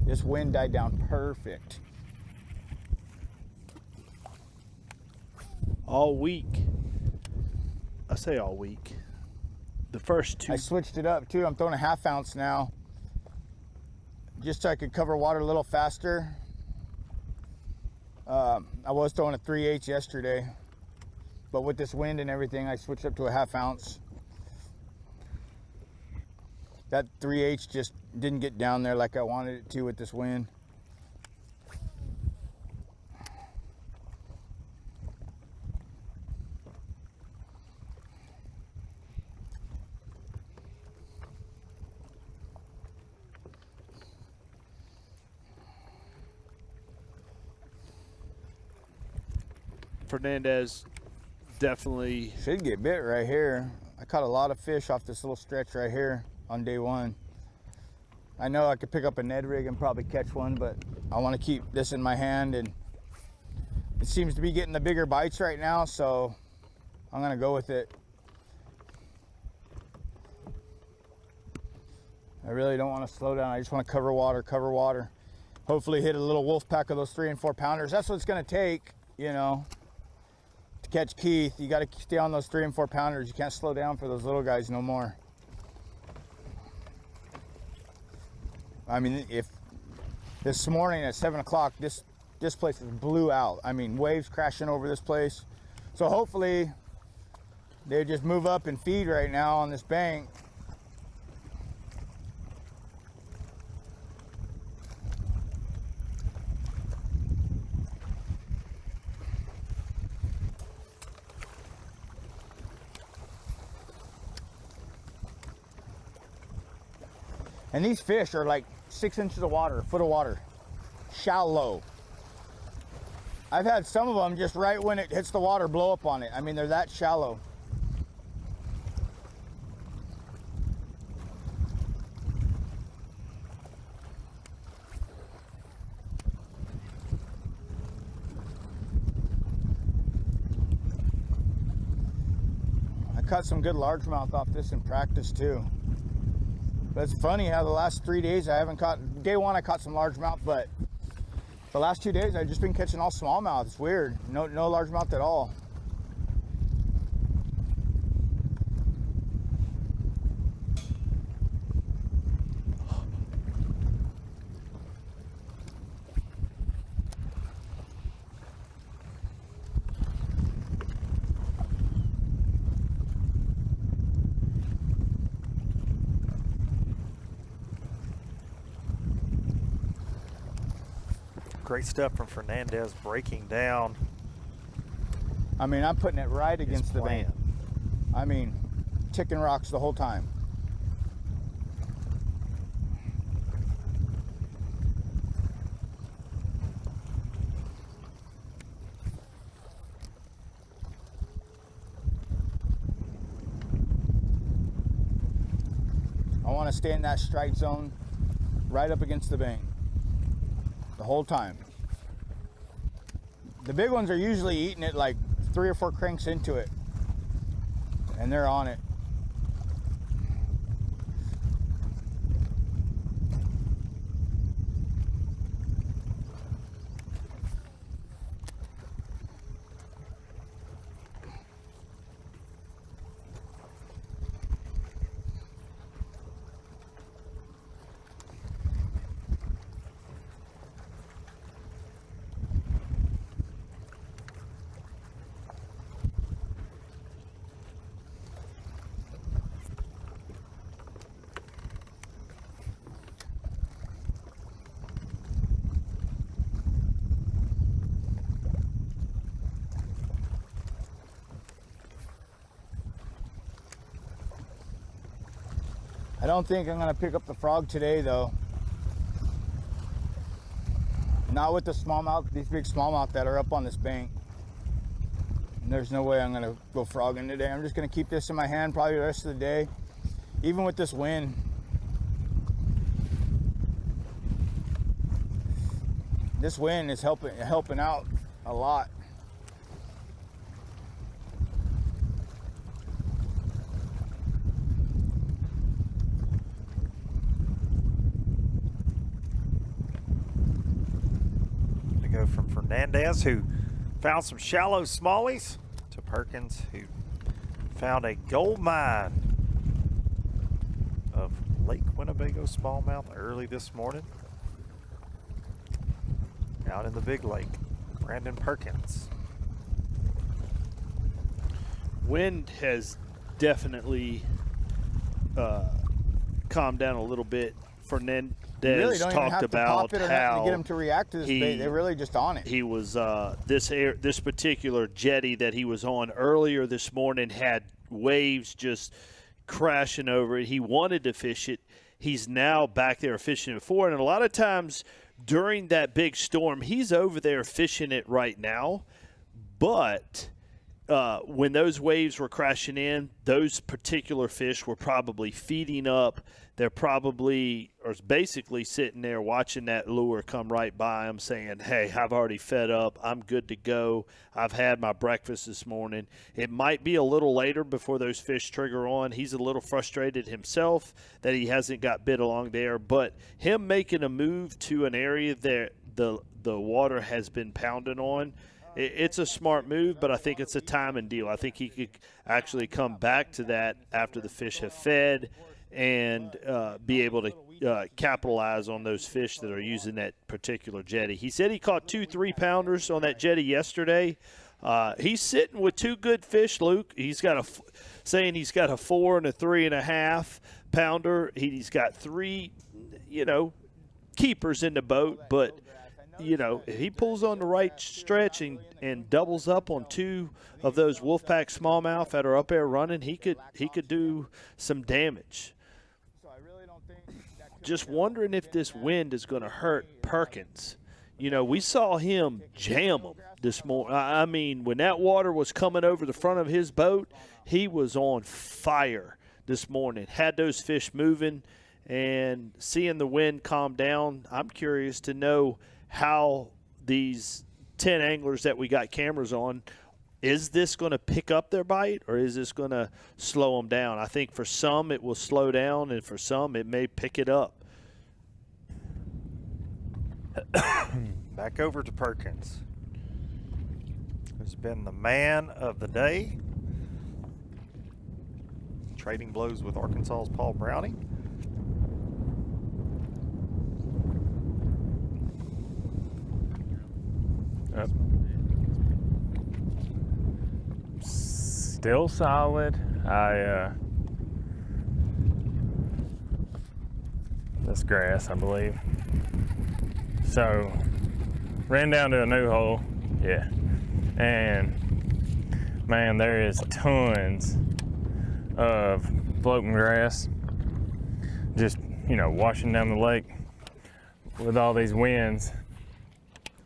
This wind died down perfect. All week. I say all week. The first two. I switched it up too. I'm throwing a 1/2 ounce now, just so I could cover water a little faster. I was throwing a 3/8 yesterday, but with this wind and everything, I switched up to a 1/2 ounce. That 3/8 just didn't get down there like I wanted it to with this wind. Fernandez definitely should get bit right here. I caught a lot of fish off this little stretch right here on day one. I know I could pick up a Ned rig and probably catch one, but I want to keep this in my hand, and it seems to be getting the bigger bites right now, so I'm gonna go with it. I really don't want to slow down. I just want to cover water. Hopefully hit a little wolf pack of those 3 and 4 pounders. That's what it's gonna take, you know, to catch Keith. You got to stay on those 3 and 4 pounders. You can't slow down for those little guys no more. I mean, if this morning at 7 o'clock, this place is blew out. I mean, waves crashing over this place. So hopefully they just move up and feed right now on this bank. And these fish are like 6 inches of water, a foot of water, shallow. I've had some of them just right when it hits the water blow up on it. I mean, they're that shallow. I caught some good largemouth off this in practice too. But it's funny how the last 3 days I haven't caught. Day one I caught some largemouth, but the last 2 days I've just been catching all smallmouth. It's weird. No largemouth at all. Great stuff from Fernandez, breaking down. I mean, I'm putting it right against the bank. I mean, ticking rocks the whole time. I want to stay in that strike zone right up against the bank the whole time. The big ones are usually eating it like 3 or 4 cranks into it, and they're on it. I don't think I'm going to pick up the frog today, though. Not with the smallmouth, these big smallmouth that are up on this bank. And there's no way I'm going to go frogging today. I'm just going to keep this in my hand probably the rest of the day, even with this wind. This wind is helping out a lot. go from Fernandez, who found some shallow smallies, to Perkins, who found a gold mine of Lake Winnebago smallmouth early this morning out in the big lake. Brandon Perkins. Wind has definitely calmed down a little bit. Fernandez You really don't even talked have to about pop it or nothing how to get them to react to this bait. They're really just on it. he was this particular jetty that he was on earlier this morning had waves just crashing over it. He wanted to fish it. He's now back there fishing it for it. And a lot of times during that big storm, he's over there fishing it right now. But when those waves were crashing in, those particular fish were probably feeding up. They're probably or basically sitting there watching that lure come right by them saying, hey, I've already fed up. I'm good to go. I've had my breakfast this morning. It might be a little later before those fish trigger on. He's a little frustrated himself that he hasn't got bit along there. But him making a move to an area that the water has been pounding on, it's a smart move, but I think it's a timing deal. I think he could actually come back to that after the fish have fed and be able to capitalize on those fish that are using that particular jetty. He said he caught 2 3-pounders on that jetty yesterday. He's sitting with 2 good fish, Luke. He's got saying he's got a 4 and a 3.5 pounder. He's got 3, keepers in the boat, but if he pulls on the right stretch and doubles up on 2 of those Wolfpack smallmouth that are up there running, he could do some damage. Just wondering if this wind is going to hurt Perkins. We saw him jam them this morning. I mean, when that water was coming over the front of his boat, he was on fire this morning. Had those fish moving, and seeing the wind calm down, I'm curious to know how these 10 anglers that we got cameras on, is this going to pick up their bite or is this going to slow them down? I think for some it will slow down, and for some it may pick it up. Back over to Perkins, who's been the man of the day. Trading blows with Arkansas's Paul Browning. Still solid. This grass, I believe. So, ran down to a new hole, yeah, and man, there is tons of floating grass just, washing down the lake with all these winds,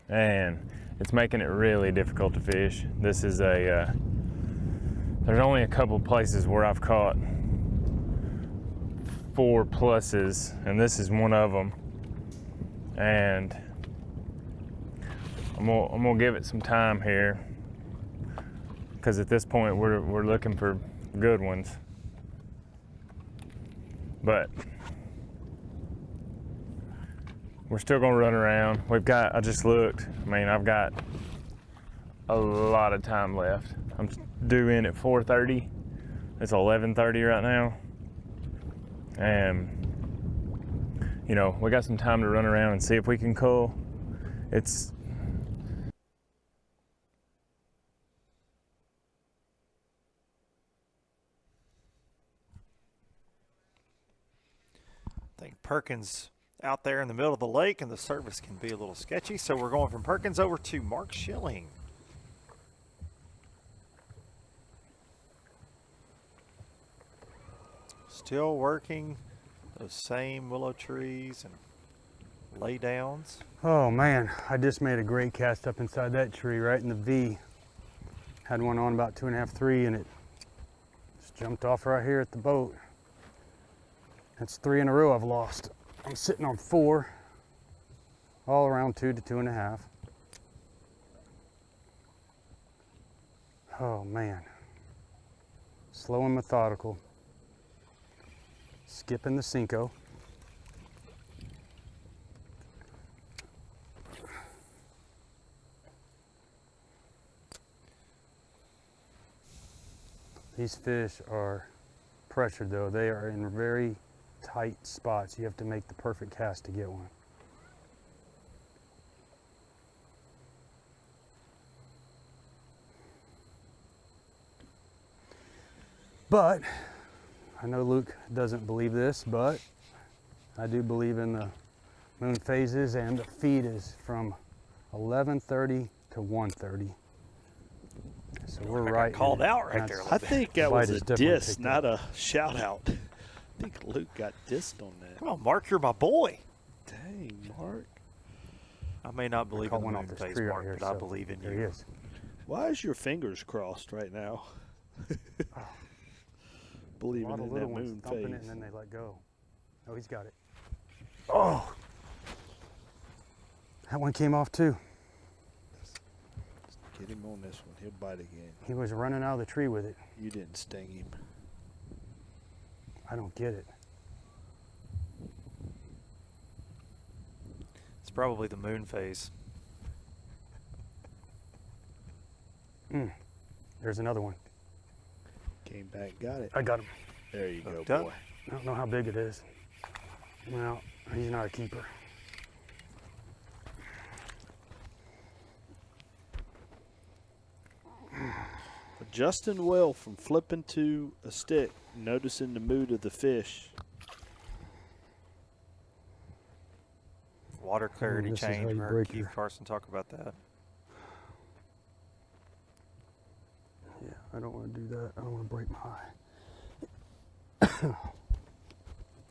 and it's making it really difficult to fish. This is there's only a couple places where I've caught 4 pluses, and this is one of them. And I'm gonna give it some time here, because at this point we're looking for good ones. But we're still gonna run around. I just looked. I've got a lot of time left. I'm due in at 4:30. It's 11:30 right now. And we got some time to run around and see if we can cull. It's I think Perkins out there in the middle of the lake, and the service can be a little sketchy, so we're going from Perkins over to Mark Schilling. Still working those same willow trees and lay downs. Oh man, I just made a great cast up inside that tree right in the V. Had one on about 2.5, 3, and it just jumped off right here at the boat. That's 3 in a row I've lost. I'm sitting on 4, all around 2 to 2.5. Oh man, slow and methodical. Skipping the Cinco. These fish are pressured though. They are in very tight spots. You have to make the perfect cast to get one. But I know Luke doesn't believe this, but I do believe in the moon phases, and the feed is from 11:30 to 1:30. So we're right. Called in it. out right That's- there. I think that Bite was is a definitely diss, picked not up. a shout out. I think Luke got dissed on that. Come on, Mark, you're my boy. Dang, Mark. I may not believe caught in the one moon off this phase, tree right Mark, here, but I so believe in there you. he is. Why is your fingers crossed right now? A Believing lot of in little that ones moon thumping it phase. and then they let go. Oh, he's got it. Oh, that one came off too. Get him on this one. He'll bite again. He was running out of the tree with it. You didn't sting him. I don't get it. It's probably the moon phase. There's another one. Came back, got it. I got him. There you go, Hooked up. boy. I don't know how big it is. Well, he's not a keeper. Adjusting well from flipping to a stick, noticing the mood of the fish. Water clarity this is how change. you We heard break Keith your- Carson talk about that. Yeah, I don't want to do that. I don't want to break my eye.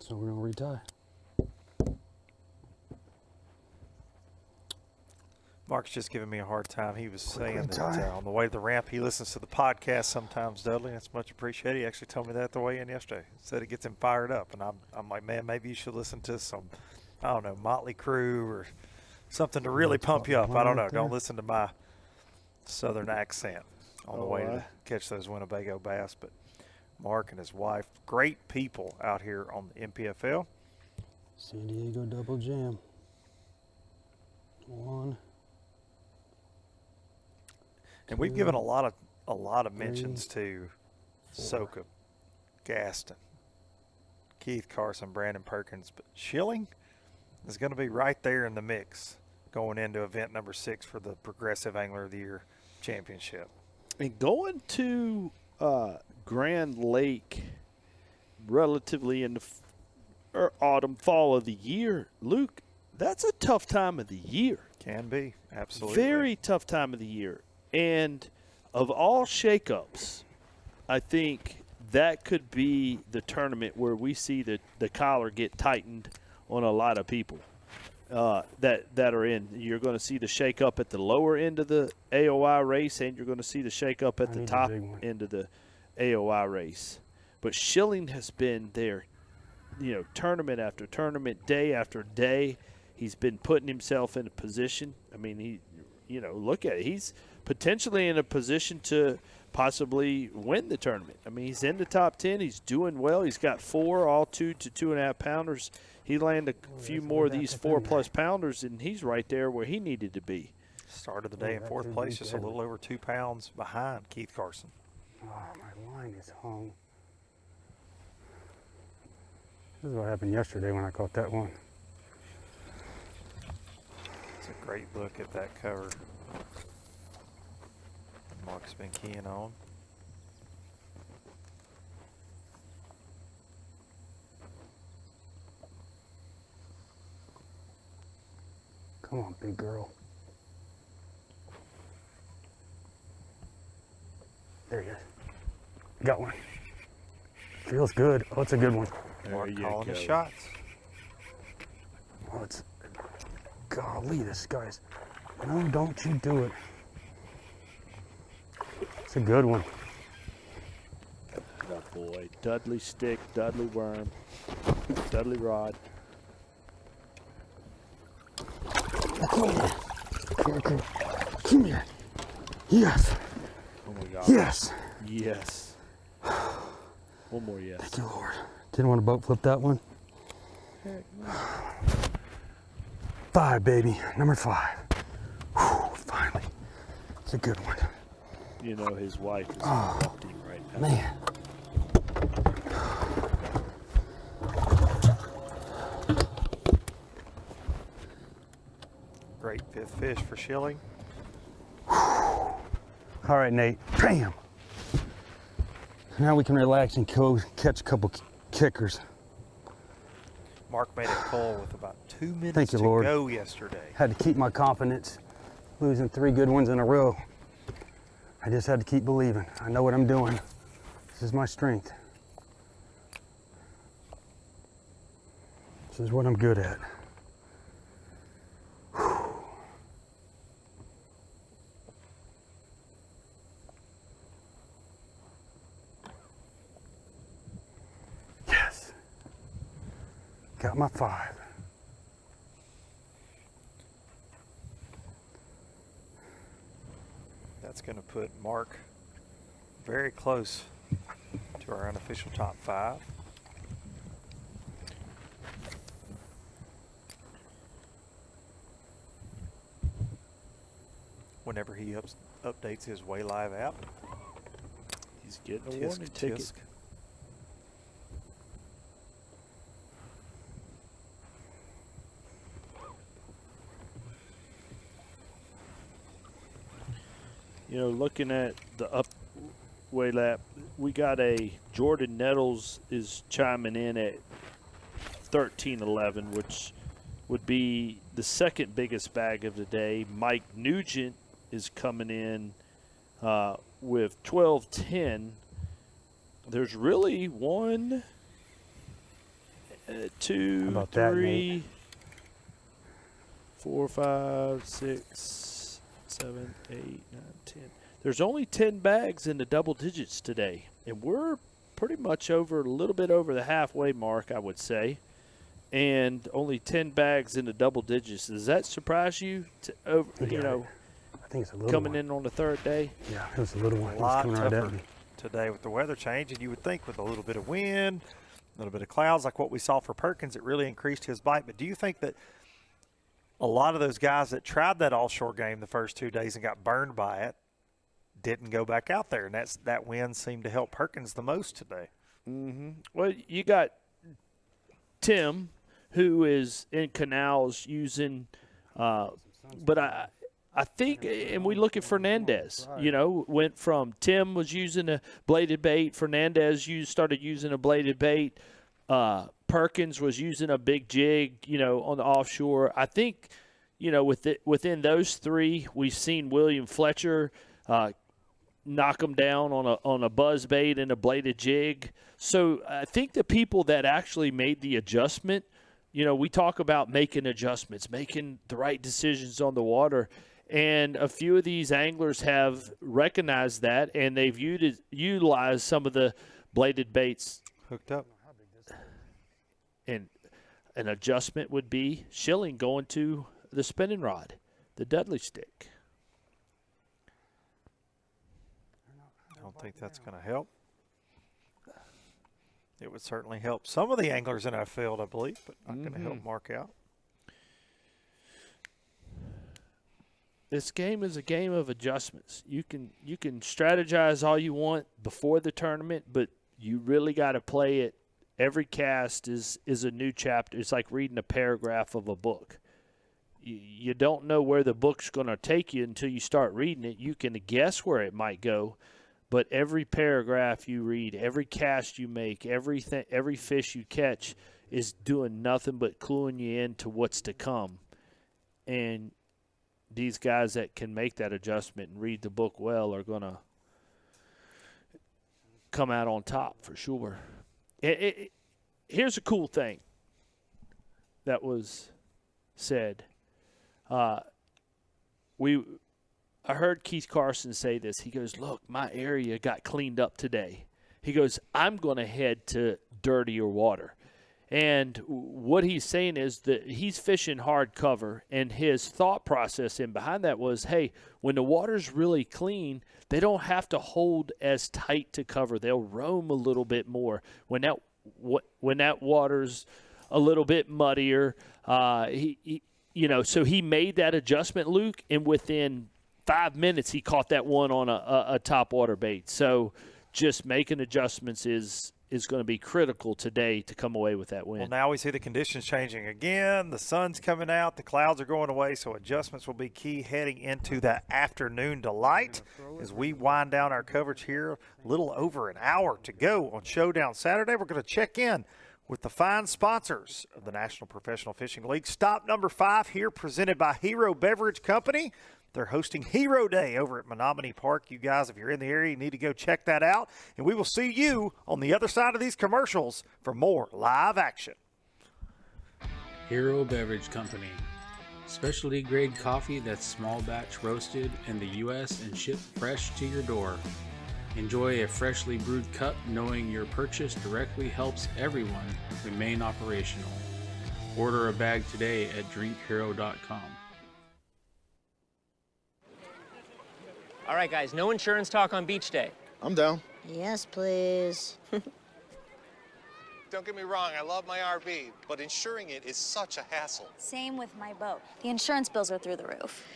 So we're going to retie. Mark's just giving me a hard time. He was Quick saying that retie. on the way to the ramp, he listens to the podcast sometimes, Dudley. That's much appreciated. He actually told me that the way in yesterday. Said it gets him fired up. And I'm like, man, maybe you should listen to some, I don't know, Motley Crue or something to really pump you up. I don't know. Right Don't there. listen to my southern accent on the Oh, way I- to catch those Winnebago bass. But Mark and his wife, great people out here on the NPFL. San Diego double jam. One. And we've given a lot of mentions to Soka, Gaston, Keith Carson, Brandon Perkins, but Schilling is going to be right there in the mix going into event number 6 for the Progressive Angler of the Year Championship. And going to Grand Lake relatively in the autumn, fall of the year, Luke, that's a tough time of the year. Can be, absolutely. Very tough time of the year. And of all shakeups, I think that could be the tournament where we see the collar get tightened on a lot of people that are in. You're going to see the shakeup at the lower end of the AOI race, and you're going to see the shakeup at I the need the top big one. end of the AOI race. But Schilling has been there, tournament after tournament, day after day. He's been putting himself in a position. I mean, look at it. He's potentially in a position to possibly win the tournament. I mean, he's in the top 10. He's doing well. He's got 4, all 2 to 2.5 pounders. He landed a few more of these 4+ pounders, and he's right there where he needed to be. Started the day in that 4th could place, be just a deadly. little over 2 pounds behind Keith Carson. Oh, my line is hung. This is what happened yesterday when I caught that one. It's a great look at that cover. Mark's been keying on. Come on, big girl. There he is. Got one. Feels good. Oh, it's a good one. Mark you calling his go. shots. Oh, it's. Golly, this guy's. No, don't you do it. It's a good one. Oh, boy. Dudley stick, Dudley worm, Dudley rod. Come here. Come here. Yes. Oh, my God. Yes. Yes. One more yes. Thank you, Lord. Didn't want to boat flip that one. 5, baby. Number 5. Whew, finally. It's a good one. His wife is interrupting right Man. Great fifth fish for Shilling. All right, Nate. Bam. Now we can relax and go catch a couple kickers. Mark made a call with about 2 minutes Thank you, to Lord. go yesterday. Had to keep my confidence. Losing 3 good ones in a row. I just had to keep believing. I know what I'm doing. This is my strength. This is what I'm good at. Yes. Got my 5. That's going to put Mark very close to our unofficial top 5. Whenever he updates his Way Live app, He's getting a tisk, warning ticket. tisk. You know, looking at the upway lap, we got a Jordan Nettles is chiming in at 13.11, which would be the second biggest bag of the day. Mike Nugent is coming in with 12.10. There's really 1, 2, How about that, 3, Nate? 4, 5, 6, 7, 8, 9, 10. There's only 10 bags in the double digits today, and we're pretty much over, a little bit over the halfway mark, I would say. And only 10 bags in the double digits. Does that surprise you? You know, I think it's a little coming one. in on the third day? Yeah, it was a little one. A It was lot coming right at tougher me. today with the weather change, and you would think with a little bit of wind, a little bit of clouds like what we saw for Perkins, it really increased his bite. But do you think that a lot of those guys that tried that offshore game the first 2 days and got burned by it didn't go back out there, and that wind seemed to help Perkins the most today? Mm-hmm. Well, you got Tim, who is in canals using, but I think, and we look at Fernandez, you know, went from Tim was using a bladed bait, Fernandez started using a bladed bait, Perkins was using a big jig, you know, on the offshore. I think, you know, within those 3, we've seen William Fletcher knock them down on a buzz bait and a bladed jig. So I think the people that actually made the adjustment, you know, we talk about making adjustments, making the right decisions on the water. And a few of these anglers have recognized that, and they've utilized some of the bladed baits. Hooked up. And an adjustment would be Shilling going to the spinning rod, the Dudley stick. I don't think that's going to help. It would certainly help some of the anglers in our field, I believe, but not going to help Mark out. This game is a game of adjustments. You can strategize all you want before the tournament, but you really got to play it. Every cast is a new chapter. It's like reading a paragraph of a book. You don't know where the book's going to take you until you start reading it. You can guess where it might go, but every paragraph you read, every cast you make, every fish you catch is doing nothing but cluing you into what's to come. And these guys that can make that adjustment and read the book well are going to come out on top for sure. Here's a cool thing that was said. I heard Keith Carson say this. He goes, look, my area got cleaned up today. He goes, I'm going to head to dirtier water. And what he's saying is that he's fishing hard cover, and his thought process in behind that was, hey, when the water's really clean, they don't have to hold as tight to cover. They'll roam a little bit more. When that water's a little bit muddier, so he made that adjustment, Luke, and within 5 minutes he caught that one on a top water bait. So just making adjustments is going to be critical today to come away with that win. Well, now we see the conditions changing again. The sun's coming out. The clouds are going away, so adjustments will be key heading into that afternoon delight. As we wind down our coverage here, a little over an hour to go on Showdown Saturday. We're going to check in with the fine sponsors of the National Professional Fishing League. Stop number 5 here, presented by Hero Beverage Company. They're hosting Hero Day over at Menominee Park. You guys, if you're in the area, you need to go check that out. And we will see you on the other side of these commercials for more live action. Hero Beverage Company. Specialty grade coffee that's small batch roasted in the U.S. and shipped fresh to your door. Enjoy a freshly brewed cup knowing your purchase directly helps everyone remain operational. Order a bag today at drinkhero.com. All right, guys, no insurance talk on beach day. I'm down. Yes, please. Don't get me wrong, I love my RV, but insuring it is such a hassle. Same with my boat. The insurance bills are through the roof.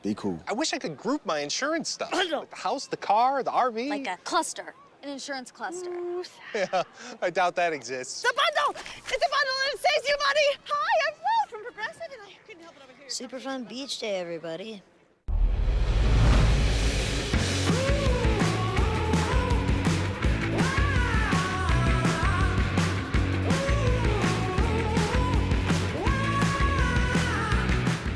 Be cool. I wish I could group my insurance stuff. Like the house, the car, the RV. Like a cluster, an insurance cluster. Yeah, I doubt that exists. The bundle! It's a bundle and it saves you money! Hi, I'm Will from Progressive and I couldn't help it over here. Super fun beach day, everybody.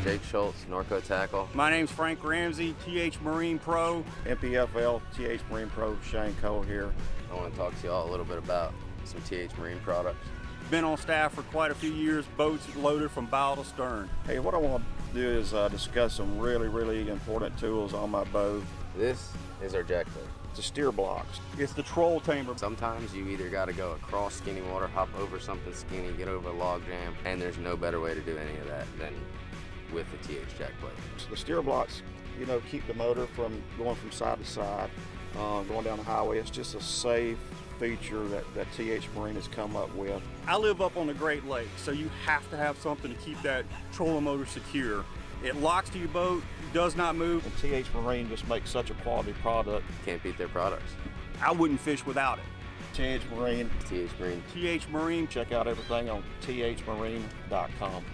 Jake Schultz, Norco Tackle. My name's Frank Ramsey, TH Marine Pro. NPFL, TH Marine Pro, Shane Cole here. I want to talk to you all a little bit about some TH Marine products. Been on staff for quite a few years, boats loaded from bow to stern. Hey, what I want to do is discuss some really important tools on my boat. This is our jack boat. It's the steer blocks. It's the troll tamer. Sometimes you either got to go across skinny water, hop over something skinny, get over a log jam, and there's no better way to do any of that than with the TH jack plate. The steer blocks, you know, keep the motor from going from side to side, going down the highway. It's just a safe feature that TH Marine has come up with. I live up on the Great Lakes, so you have to have something to keep that trolling motor secure. It locks to your boat, does not move. And TH Marine just makes such a quality product. Can't beat their products. I wouldn't fish without it. TH Marine. TH Marine. TH Marine. Check out everything on thmarine.com.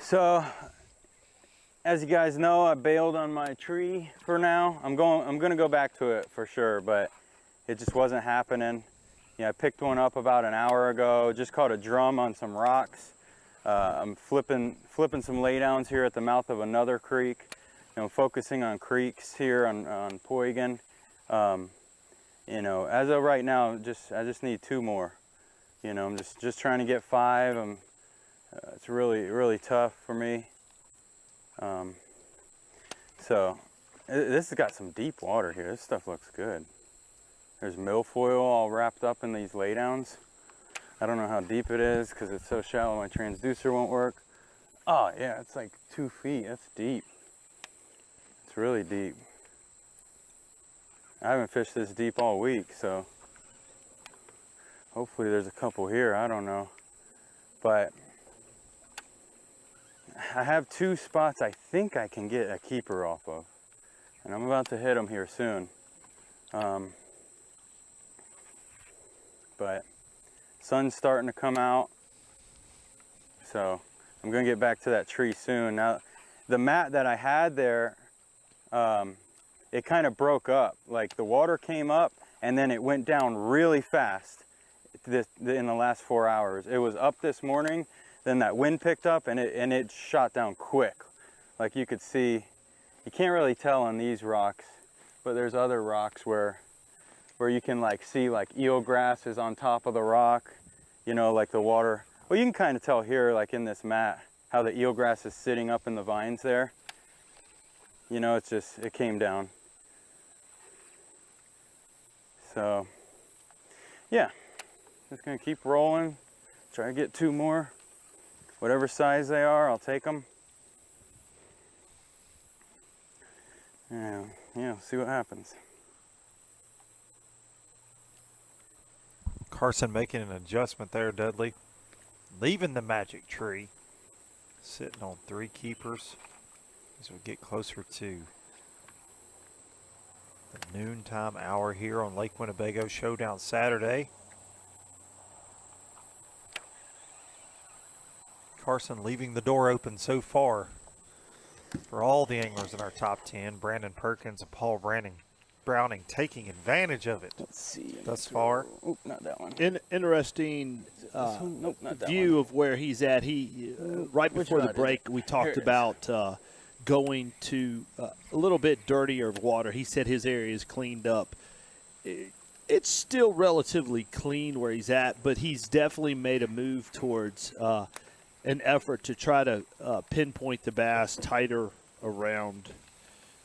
So, as you guys know, I bailed on my tree for now. I'm gonna go back to it for sure, but it just wasn't happening. Yeah, I picked one up about an hour ago, just caught a drum on some rocks. I'm flipping some laydowns here at the mouth of another creek. You know, focusing on creeks here on Poygan. You know, as of right now, I just need 2 more. You know, I'm just trying to get 5. It's really tough for me. So this has got some deep water here. This stuff looks good. There's milfoil all wrapped up in these laydowns. I don't know how deep it is because it's so shallow my transducer won't work. Oh yeah, it's like 2 feet. That's deep. It's really deep. I haven't fished this deep all week, so hopefully there's a couple here. I don't know. But I have 2 spots I think I can get a keeper off of. And I'm about to hit them here soon. But sun's starting to come out. So I'm gonna get back to that tree soon. Now, the mat that I had there, it kind of broke up. Like the water came up and then it went down really fast in the last 4 hours. It was up this morning, then that wind picked up and it shot down quick. Like you could see, you can't really tell on these rocks, but there's other rocks where you can like see like eelgrass is on top of the rock, you know, like the water. Well, you can kind of tell here, like in this mat, how the eelgrass is sitting up in the vines there. You know, it's just, it came down. So, yeah, just gonna keep rolling, try to get 2 more. Whatever size they are, I'll take them. Yeah, see what happens. Carson making an adjustment there, Dudley. Leaving the magic tree. Sitting on 3 keepers as we get closer to the noontime hour here on Lake Winnebago Showdown Saturday. Carson leaving the door open so far for all the anglers in our top 10. Brandon Perkins and Paul Browning taking advantage of it. Let's see. Thus far. Oh, not that one. Interesting nope, not that view one. of where he's at. He right before the break, we talked about going to a little bit dirtier water. He said his area is cleaned up. It's still relatively clean where he's at, but he's definitely made a move towards an effort to try to pinpoint the bass tighter around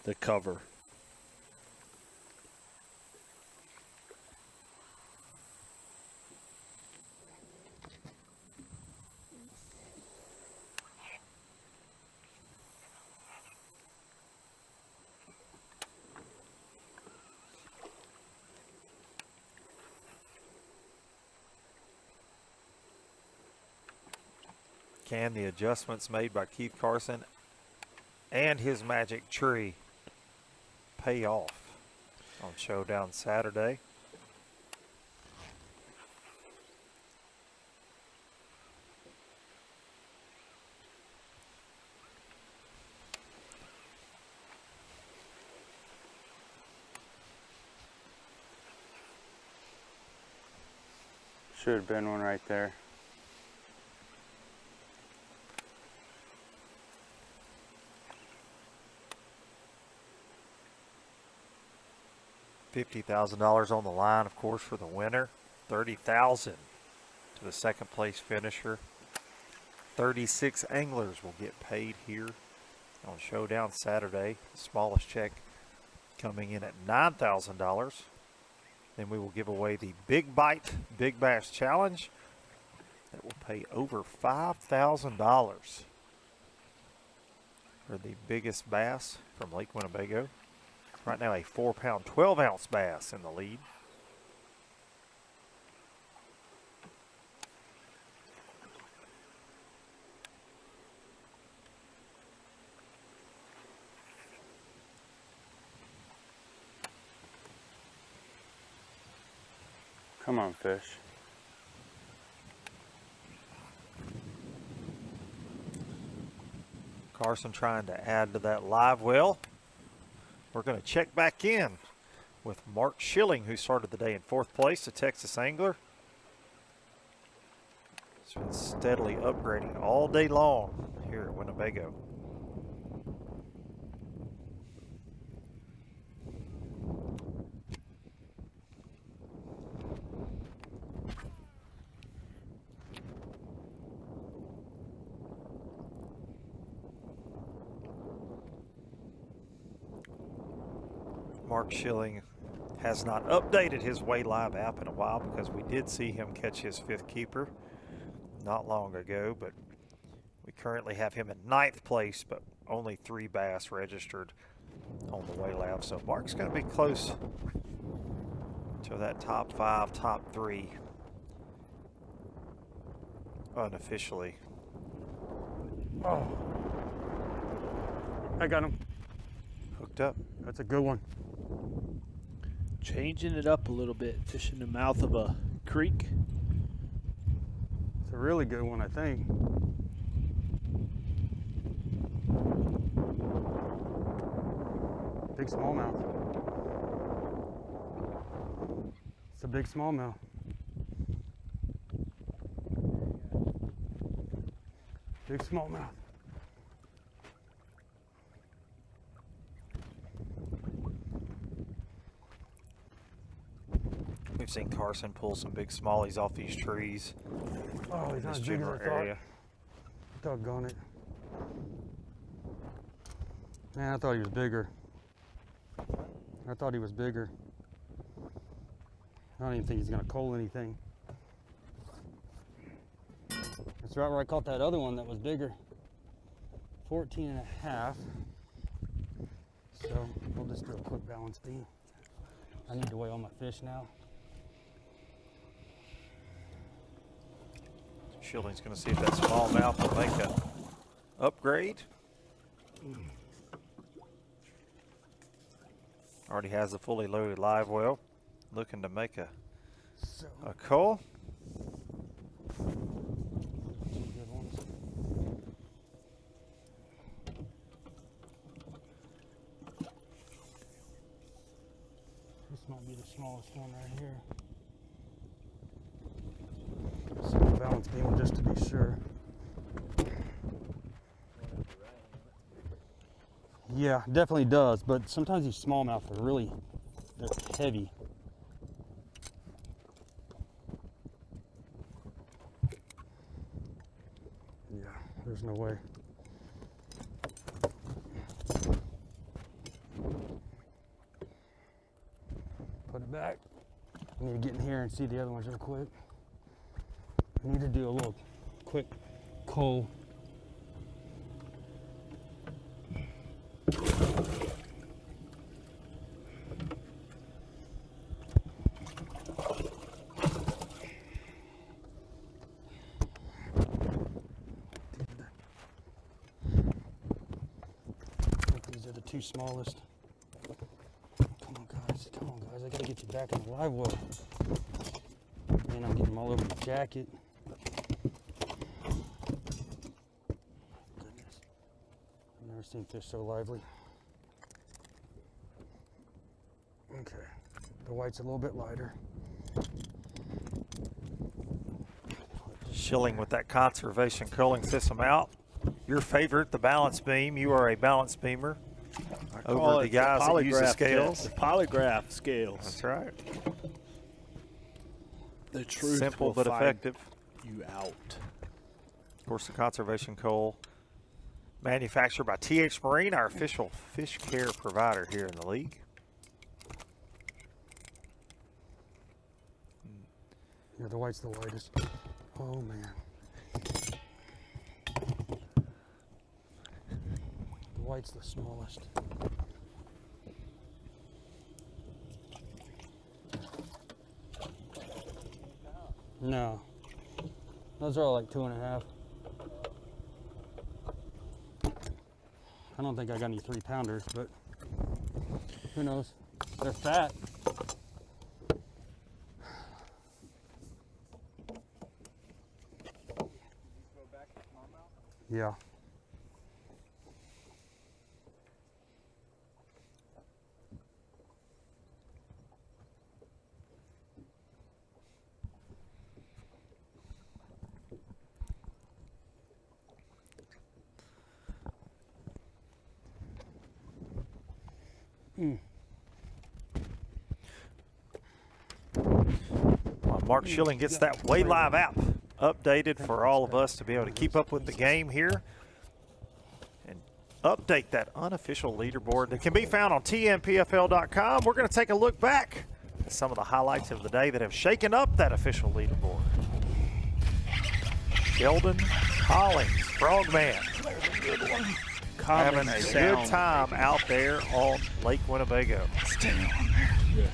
the cover. Can the adjustments made by Keith Carson and his magic tree pay off on Showdown Saturday? Should have been one right there. $50,000 on the line, of course, for the winner. $30,000 to the second place finisher. 36 anglers will get paid here on Showdown Saturday. The smallest check coming in at $9,000. Then we will give away the Big Bite Big Bass Challenge that will pay over $5,000 for the biggest bass from Lake Winnebago. Right now a 4-pound, 12-ounce bass in the lead. Come on, fish. Carson trying to add to that live well. We're going to check back in with Mark Schilling, who started the day in 4th place, a Texas angler. He's been steadily upgrading all day long here at Winnebago. Mark Schilling has not updated his Way Live app in a while because we did see him catch his 5th keeper not long ago, but we currently have him in 9th place, but only 3 bass registered on the Way Live. So Mark's going to be close to that top 5, top 3 unofficially. Oh, I got him. Hooked up. That's a good one. Changing it up a little bit, fishing the mouth of a creek. It's a really good one, I think. Big smallmouth. It's a big smallmouth. Big smallmouth. We've seen Carson pull some big smallies off these trees. Oh, he's not as big as I thought. Doggone it. Man, I thought he was bigger. I thought he was bigger. I don't even think he's gonna cull anything. That's right where I caught that other one that was bigger. 14 and a half. So we'll just do a quick balance beam. I need to weigh all my fish now. Shielding's going to see if that smallmouth will make an upgrade. Already has a fully loaded live well. Looking to make a cull. This might be the smallest one right here. So we'll balance beam just to be sure. Yeah, definitely does, but sometimes these smallmouth are really, they're heavy. Yeah, there's no way. Put it back. I need to get in here and see the other ones real quick. I need to do a little quick cull. These are the 2 smallest. Come on guys, I gotta get you back in the live well. Man, I'm getting them all over the jacket. Goodness, I've never seen fish so lively. Okay, the white's a little bit lighter. Shilling with that conservation culling system out. Your favorite, the balance beam. You are a balance beamer. Over the guys that use the scales. The polygraph scales. That's right. The truth simple will but find effective. You out. Of course, the conservation coal manufactured by TH Marine, our official fish care provider here in the league. Yeah, the white's the lightest. Oh man. The white's the smallest. No. Those are all like 2.5. I don't think I got any 3-pounders, but who knows? They're fat. Yeah. Well, Mark Shilling gets that Way Live app updated for all of us to be able to keep up with the game here and update that unofficial leaderboard that can be found on tnpfl.com. We're going to take a look back some of the highlights of the day that have shaken up that official leaderboard. Sheldon Collins, Frogman, having a good time out there on Lake Winnebago. Stay on there.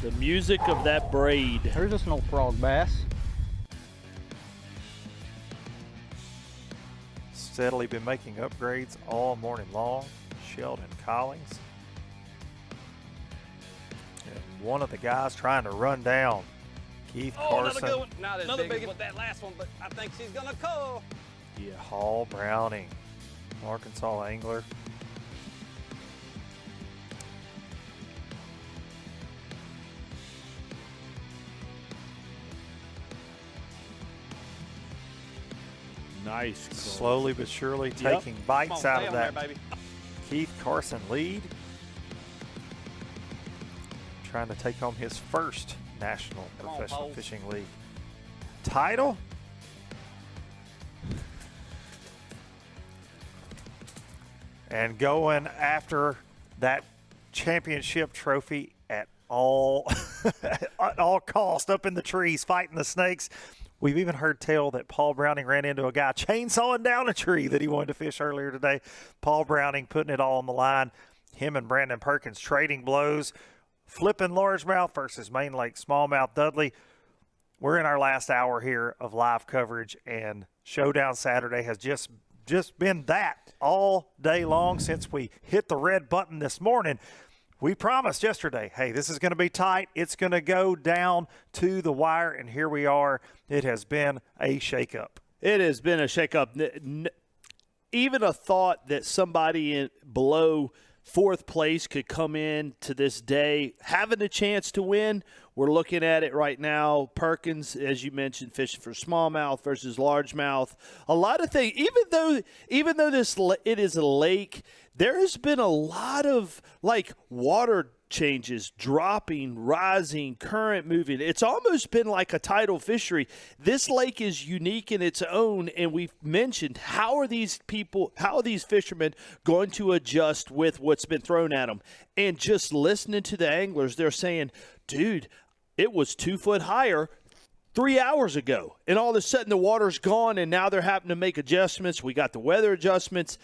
The music of that braid. There's just an old frog bass. Steadily been making upgrades all morning long. Sheldon Collins. And one of the guys trying to run down Keith Carson. Another good one. Not as big as that last one, but I think she's going to call. Yeah, Paul Browning, Arkansas angler. Nice. Call. Slowly but surely taking bites out of that. There, baby. Keith Carson lead. Trying to take home his first National Professional Fishing League title. And going after that championship trophy at all at all cost, up in the trees, fighting the snakes. We've even heard tell that Paul Browning ran into a guy chainsawing down a tree that he wanted to fish earlier today. Paul Browning putting it all on the line. Him and Brandon Perkins trading blows. Flipping largemouth versus Main Lake smallmouth. Dudley, we're in our last hour here of live coverage, and Showdown Saturday has just been that all day long since we hit the red button this morning. We promised yesterday, hey, this is going to be tight. It's going to go down to the wire, and here we are. It has been a shakeup. It has been a shakeup. Even a thought that somebody below fourth place could come in to this day having a chance to win. We're looking at it right now. Perkins, as you mentioned, fishing for smallmouth versus largemouth. A lot of things. Even though it is a lake, there has been a lot of water changes, dropping, rising, current moving. It's almost been like a tidal fishery. This lake is unique in its own, and we've mentioned how are these fishermen going to adjust with what's been thrown at them. And just listening to the anglers, they're saying, dude, it was 2 foot higher 3 hours ago, and all of a sudden the water's gone, and now they're having to make adjustments. We got the weather adjustments.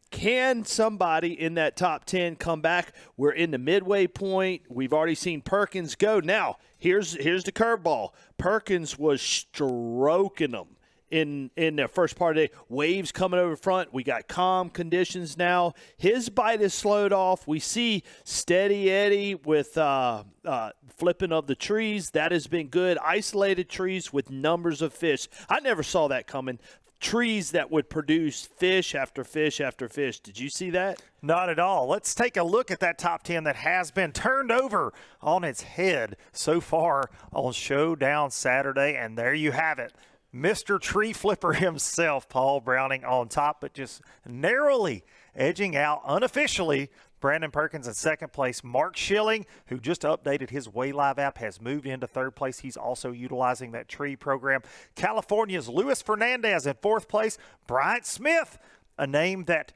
Can somebody in that top 10 come back? We're in the midway point. We've already seen Perkins go. Now, here's the curveball. Perkins was stroking them in the first part of the day. Waves coming over front. We got calm conditions now. His bite is slowed off. We see Steady Eddie with flipping of the trees. That has been good. Isolated trees with numbers of fish. I never saw that coming. Trees that would produce fish after fish after fish. Did you see that? Not at all. Let's take a look at that top 10 that has been turned over on its head so far on Showdown Saturday. And there you have it. Mr. Tree Flipper himself, Paul Browning, on top, but just narrowly edging out unofficially Brandon Perkins in second place. Mark Schilling, who just updated his WayLive app, has moved into third place. He's also utilizing that tree program. California's Luis Fernandez in fourth place. Bryant Smith, a name that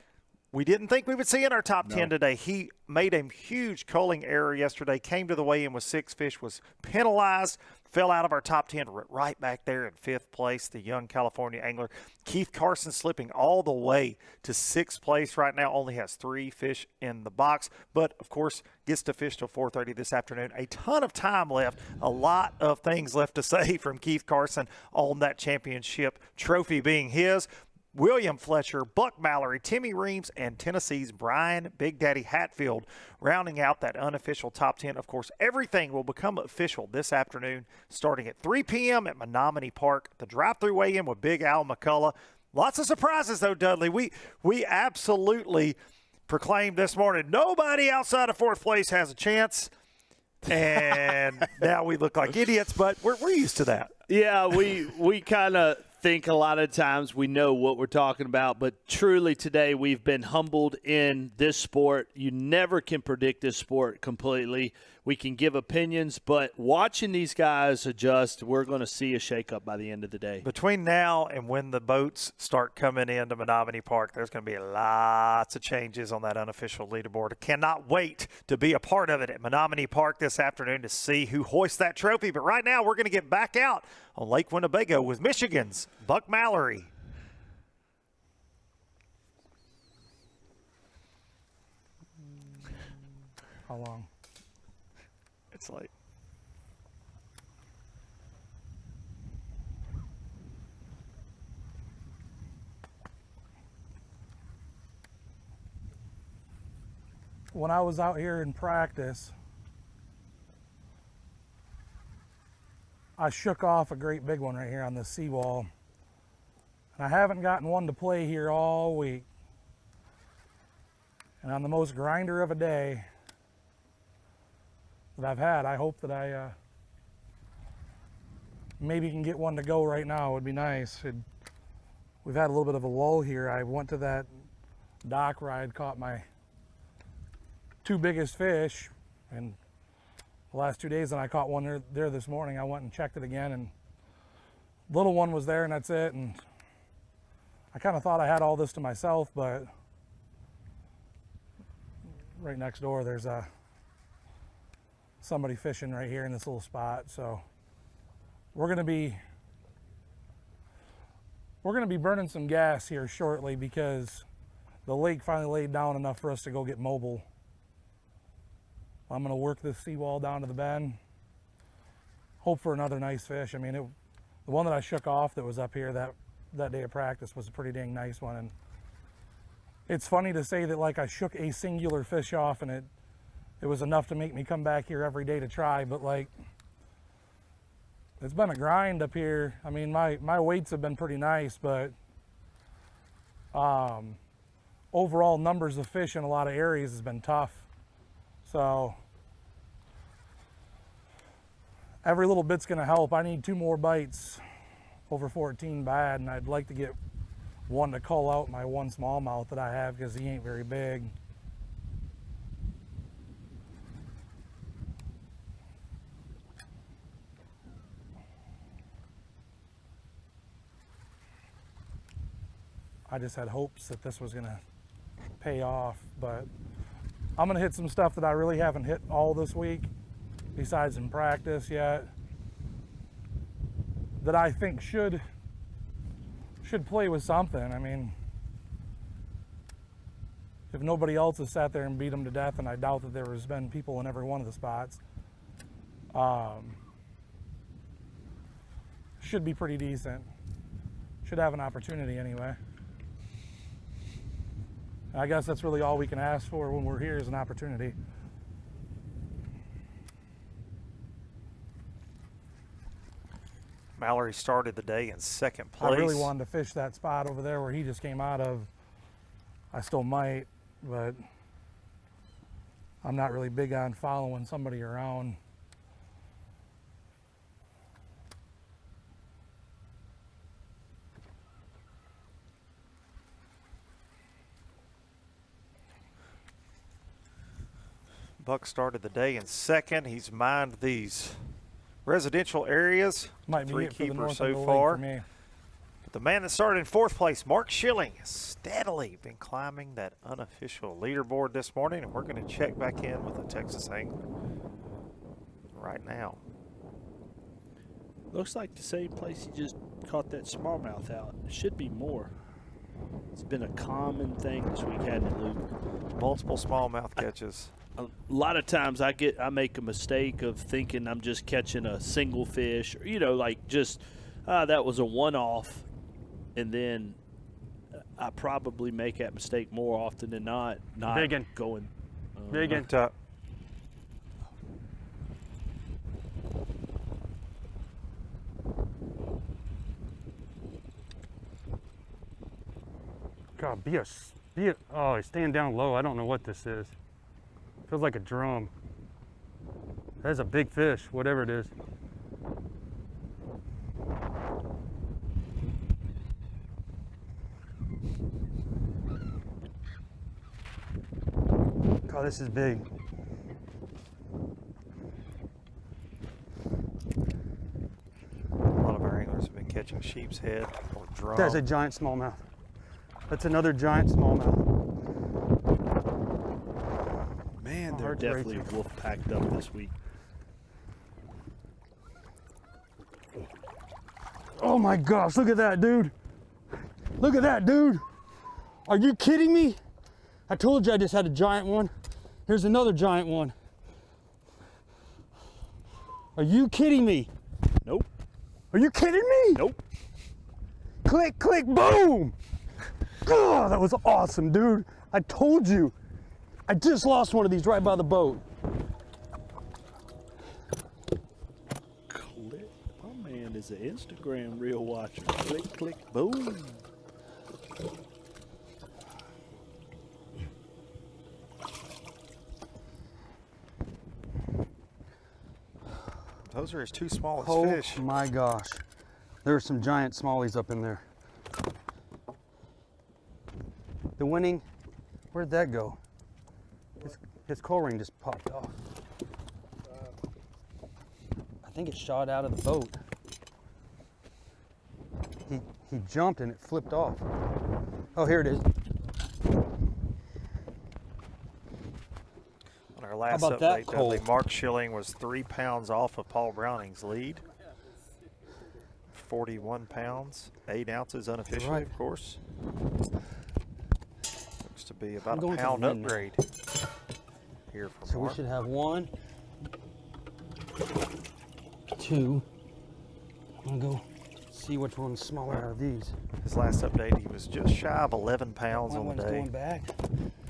we didn't think we would see in our top 10 today. He made a huge culling error yesterday, came to the weigh-in with 6 fish, was penalized, fell out of our top 10, right back there in fifth place, the young California angler. Keith Carson slipping all the way to sixth place right now, only has 3 fish in the box, but of course gets to fish till 4:30 this afternoon. A ton of time left, a lot of things left to say from Keith Carson on that championship trophy being his. William Fletcher, Buck Mallory, Timmy Reams, and Tennessee's Brian Big Daddy Hatfield rounding out that unofficial top 10. Of course, everything will become official this afternoon starting at 3 p.m. at Menominee Park. The drive-through weigh-in with Big Al McCullough. Lots of surprises, though, Dudley. We absolutely proclaimed this morning nobody outside of fourth place has a chance. And now we look like idiots, but we're used to that. Yeah, we kind of think a lot of times we know what we're talking about, but truly today we've been humbled in this sport. You never can predict this sport completely. we can give opinions, but watching these guys adjust, we're going to see a shakeup by the end of the day. Between now and when the boats start coming into Menominee Park, there's going to be lots of changes on that unofficial leaderboard. I cannot wait to be a part of it at Menominee Park this afternoon to see who hoists that trophy. But right now, we're going to get back out on Lake Winnebago with Michigan's Buck Mallory. How long? It's late. When I was out here in practice, I shook off a great big one right here on this seawall. And I haven't gotten one to play here all week. And on the most grinder of a day that I've had, I hope that I maybe can get one to go right now. It would be nice. We've had a little bit of a lull here. I went to that dock ride, caught my 2 biggest fish, and the last 2 days, and I caught one there this morning. I went and checked it again, and little one was there, and that's it. And I kind of thought I had all this to myself, but right next door there's somebody fishing right here in this little spot. So we're gonna be burning some gas here shortly because the lake finally laid down enough for us to go get mobile. I'm gonna work this seawall down to the bend, hope for another nice fish. I mean, the one that I shook off that was up here that day of practice was a pretty dang nice one. And it's funny to say that, like, I shook a singular fish off and it was enough to make me come back here every day to try, but like, it's been a grind up here. I mean, my weights have been pretty nice, but overall numbers of fish in a lot of areas has been tough. So every little bit's gonna help. I need 2 more bites over 14 bad, and I'd like to get one to cull out my one smallmouth that I have because he ain't very big. I just had hopes that this was gonna pay off, but I'm gonna hit some stuff that I really haven't hit all this week, besides in practice yet, that I think should play with something. I mean, if nobody else has sat there and beat them to death, and I doubt that there has been people in every one of the spots, should be pretty decent. Should have an opportunity anyway. I guess that's really all we can ask for when we're here is an opportunity. Mallory started the day in second place. I really wanted to fish that spot over there where he just came out of. I still might, but I'm not really big on following somebody around. Buck started the day in second. He's mined these residential areas. Might be 3 it for the keepers north so end of the lake far. for me. But the man that started in 4th place, Mark Schilling, has steadily been climbing that unofficial leaderboard this morning, and we're going to check back in with a Texas angler right now. Looks like the same place he just caught that smallmouth out. It should be more. It's been a common thing this week, hasn't it, Luke? Multiple smallmouth catches. A lot of times I make a mistake of thinking I'm just catching a single fish, or, you know, like just that was a one-off, and then I probably make that mistake more often than not Biggin. going. Biggin. Top. God, oh, he's staying down low. I don't know what this is. Feels like a drum. That's a big fish, whatever it is. Oh, this is big. sheep's head or drum. That's a giant smallmouth. That's another giant smallmouth. Man, My they're heart's definitely racing. wolf packed up this week. Oh my gosh, look at that, dude. Look at that, dude. Are you kidding me? I told you I just had a giant one. Here's another giant one. Are you kidding me? Nope. Are you kidding me? Nope. Click, click, boom. Oh, that was awesome, dude. I told you. I just lost one of these right by the boat. Click. My man is an Instagram reel watcher. Click, click, boom. Those are his two smallest Oh fish. my gosh. There's some giant smallies up in there. The winning, where'd that go? His coal ring just popped off. I think it shot out of the boat. He jumped and it flipped off. Oh, here it is. On our last about that, update, Dudley, Cole? Mark Schilling was 3 pounds off of Paul Browning's lead. 41 pounds, 8 ounces unofficially, Right. of course. Looks to be about I'm a going to pound win now. upgrade here from So Mark. we should have 1, 2. I'm gonna go see which one's smaller out of these. His last update, he was just shy of 11 pounds My on the one's day. going back.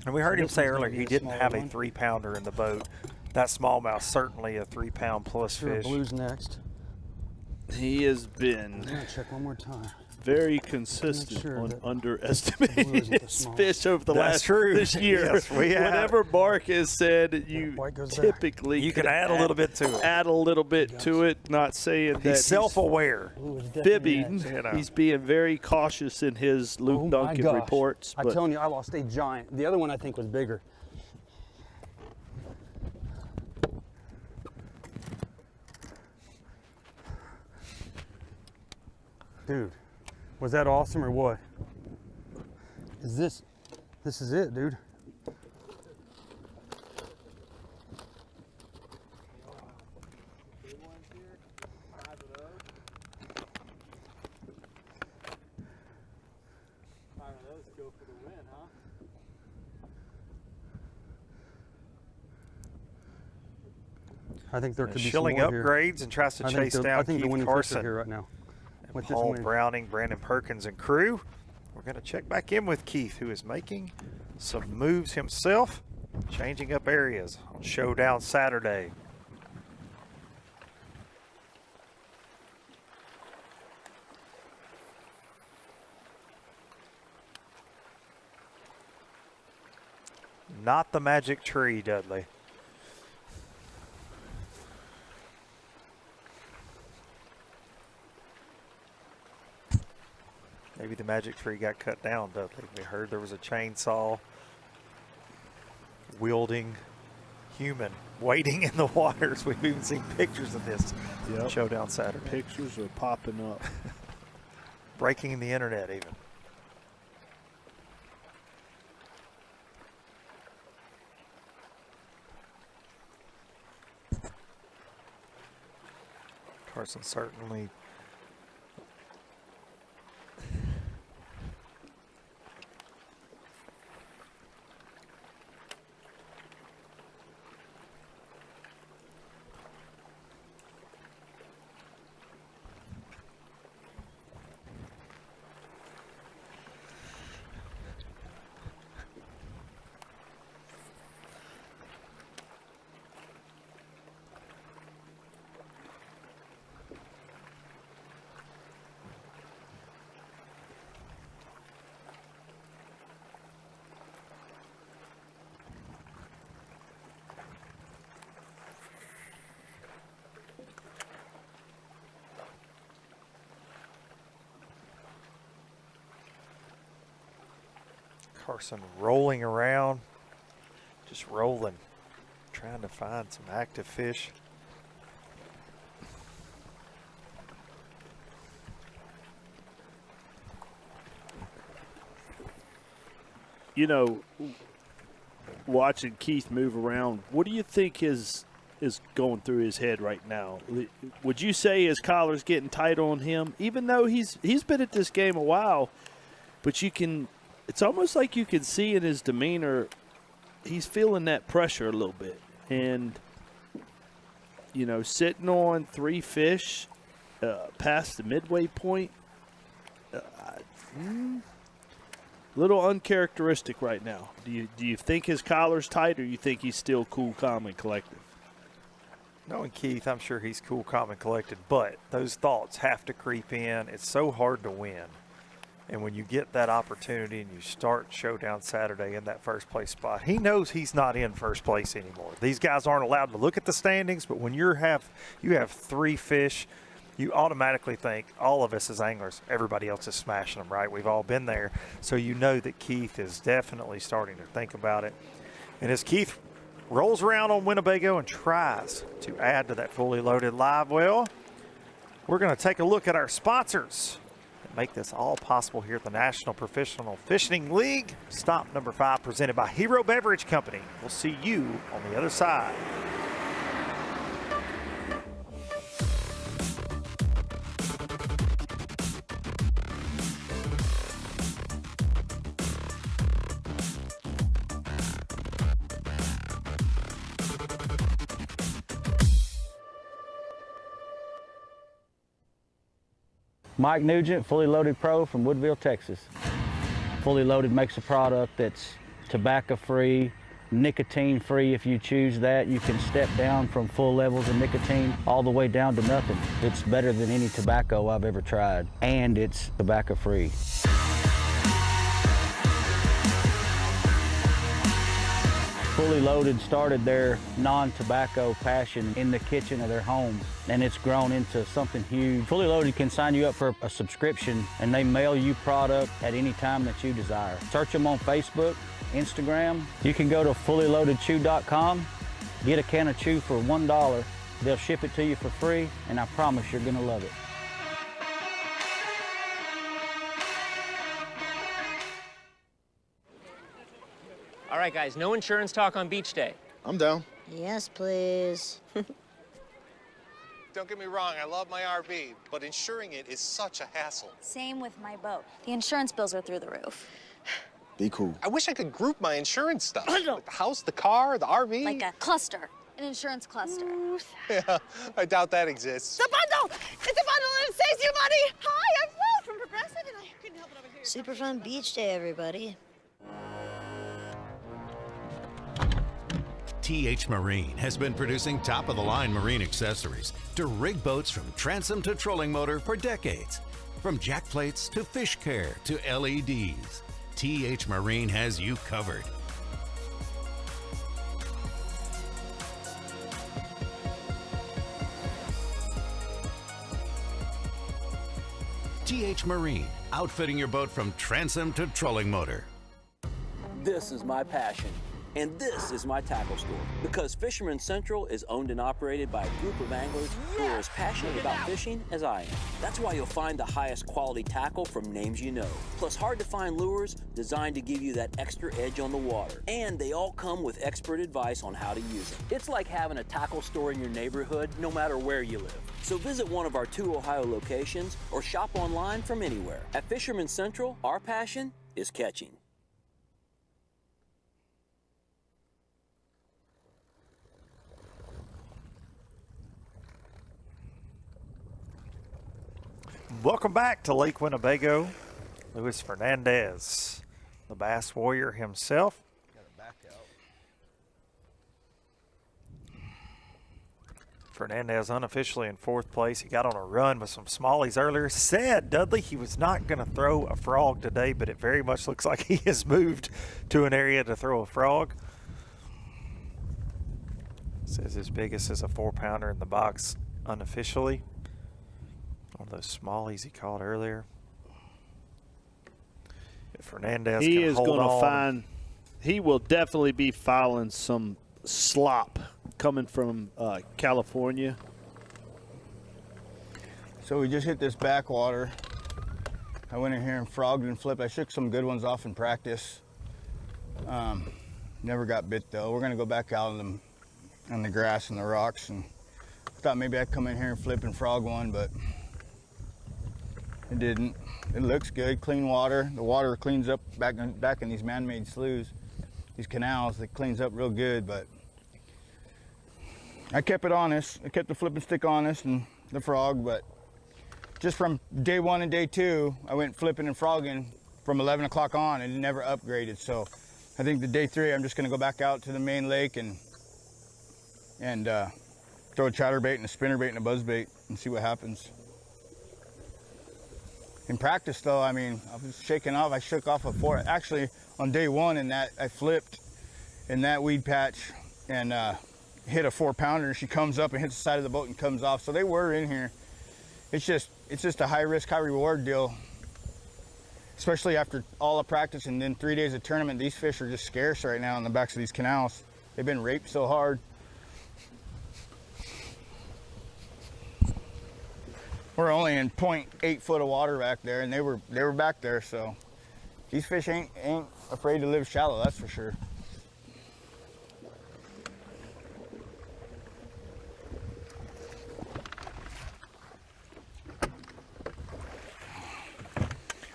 And we heard him This say one's gonna earlier be he a didn't smaller have a one. 3-pounder in the boat. That smallmouth certainly a 3-pound plus Sure, fish. blue's next. He has been I'm gonna check one more time. very consistent sure on that underestimating blue isn't the his smallest. fish over the That's last true. this year. Yes, we have. Whatever Mark has said, you White goes back. typically You can could add a little bit to it. Add a little bit to it. Not saying that He's self-aware. Blue is definitely fibbing. next. You know. He's being very cautious in his Luke Oh my Duncan gosh. reports. I'm But telling you, I lost a giant. The other one I think was bigger. Dude, was that awesome or what? This is it, dude. I think there could be some Schilling more here. upgrades and tries to chase down I think the Keith winning fish are Carson. here right now. And With this Paul win. Browning, Brandon Perkins, and crew. We're going to check back in with Keith, who is making some moves himself, changing up areas on Showdown Saturday. Not the magic tree, Dudley. Maybe the magic tree got cut down, Dudley. We heard there was a chainsaw wielding human waiting in the waters. We've even seen pictures of this Yep. Showdown Saturday. pictures are popping up. Breaking the internet even. Carson certainly Carson rolling around, just rolling, trying to find some active fish. you know, watching Keith move around, what do you think is going through his head right now? Would you say his collar's getting tight on him, even though he's been at this game a while? But it's almost like you can see in his demeanor, he's feeling that pressure a little bit. And, you know, sitting on 3 fish past the midway point, little uncharacteristic right now. Do you think his collar's tight, or you think he's still cool, calm, and collected? Knowing Keith, I'm sure he's cool, calm, and collected, but those thoughts have to creep in. It's so hard to win. And when you get that opportunity and you start Showdown Saturday in that first place spot, he knows he's not in first place anymore. These guys aren't allowed to look at the standings, but when you have 3 fish, you automatically think, all of us as anglers, everybody else is smashing them, right? We've all been there. So you know that Keith is definitely starting to think about it. And as Keith rolls around on Winnebago and tries to add to that fully loaded live well, we're going to take a look at our sponsors that make this all possible here at the National Professional Fishing League. Stop number 5, presented by Hero Beverage Company. We'll see you on the other side. Mike Nugent, Fully Loaded Pro from Woodville, Texas. Fully Loaded makes a product that's tobacco-free, nicotine-free if you choose that. You can step down from full levels of nicotine all the way down to nothing. It's better than any tobacco I've ever tried, and it's tobacco-free. Fully Loaded started their non-tobacco passion in the kitchen of their homes, and it's grown into something huge. Fully Loaded can sign you up for a subscription, and they mail you product at any time that you desire. Search them on Facebook, Instagram. You can go to fullyloadedchew.com, get a can of chew for $1. They'll ship it to you for free, and I promise you're gonna love it. All right, guys, no insurance talk on beach day. I'm down. Yes, please. Don't get me wrong, I love my RV, but insuring it is such a hassle. Same with my boat. The insurance bills are through the roof. Be cool. I wish I could group my insurance stuff. Like the house, the car, the RV. Like a cluster, an insurance cluster. Yeah, I doubt that exists. The bundle! It's a bundle and it saves you money! Hi, I'm Will from Progressive and I couldn't help it over here. Super fun beach day, everybody. TH Marine has been producing top-of-the-line marine accessories to rig boats from transom to trolling motor for decades. From jack plates to fish care to LEDs, TH Marine has you covered. TH Marine, outfitting your boat from transom to trolling motor. This is my passion. And this is my tackle store, because Fisherman Central is owned and operated by a group of anglers who are as passionate about fishing as I am. That's why you'll find the highest quality tackle from names you know, plus hard to find lures designed to give you that extra edge on the water. And they all come with expert advice on how to use them. It's like having a tackle store in your neighborhood, no matter where you live. So visit one of our 2 Ohio locations or shop online from anywhere. At Fisherman Central, our passion is catching. Welcome back to Lake Winnebago. Luis Fernandez, the bass warrior himself. Fernandez unofficially in 4th place. He got on a run with some smallies earlier. Said Dudley he was not going to throw a frog today, but it very much looks like he has moved to an area to throw a frog. Says his biggest is a 4-pounder in the box unofficially. One of those smallies he caught earlier. If Fernandez he can is hold going to on, find, he will definitely be filing some slop coming from California. So we just hit this backwater. I went in here and frogged and flipped. I shook some good ones off in practice. Never got bit though. We're gonna go back out on the grass and the rocks, and thought maybe I'd come in here and flip and frog one, but it didn't. It looks good, clean water. The water cleans up back in these man-made sloughs, these canals. It cleans up real good, but I kept it honest. I kept the flipping stick honest and the frog, but just from day 1 and day 2, I went flipping and frogging from 11 o'clock on and never upgraded. So I think the day 3, I'm just gonna go back out to the main lake and throw a chatterbait and a spinnerbait and a buzzbait and see what happens. In practice though, I mean, I was shaking off. I shook off a 4. Actually, on day 1 in that, I flipped in that weed patch and hit a 4-pounder. She comes up and hits the side of the boat and comes off. So they were in here. It's just a high risk, high reward deal. Especially after all the practice and then 3 days of tournament. These fish are just scarce right now in the backs of these canals. They've been raped so hard. We're only in 0.8 foot of water back there, and they were back there, so these fish ain't afraid to live shallow, that's for sure.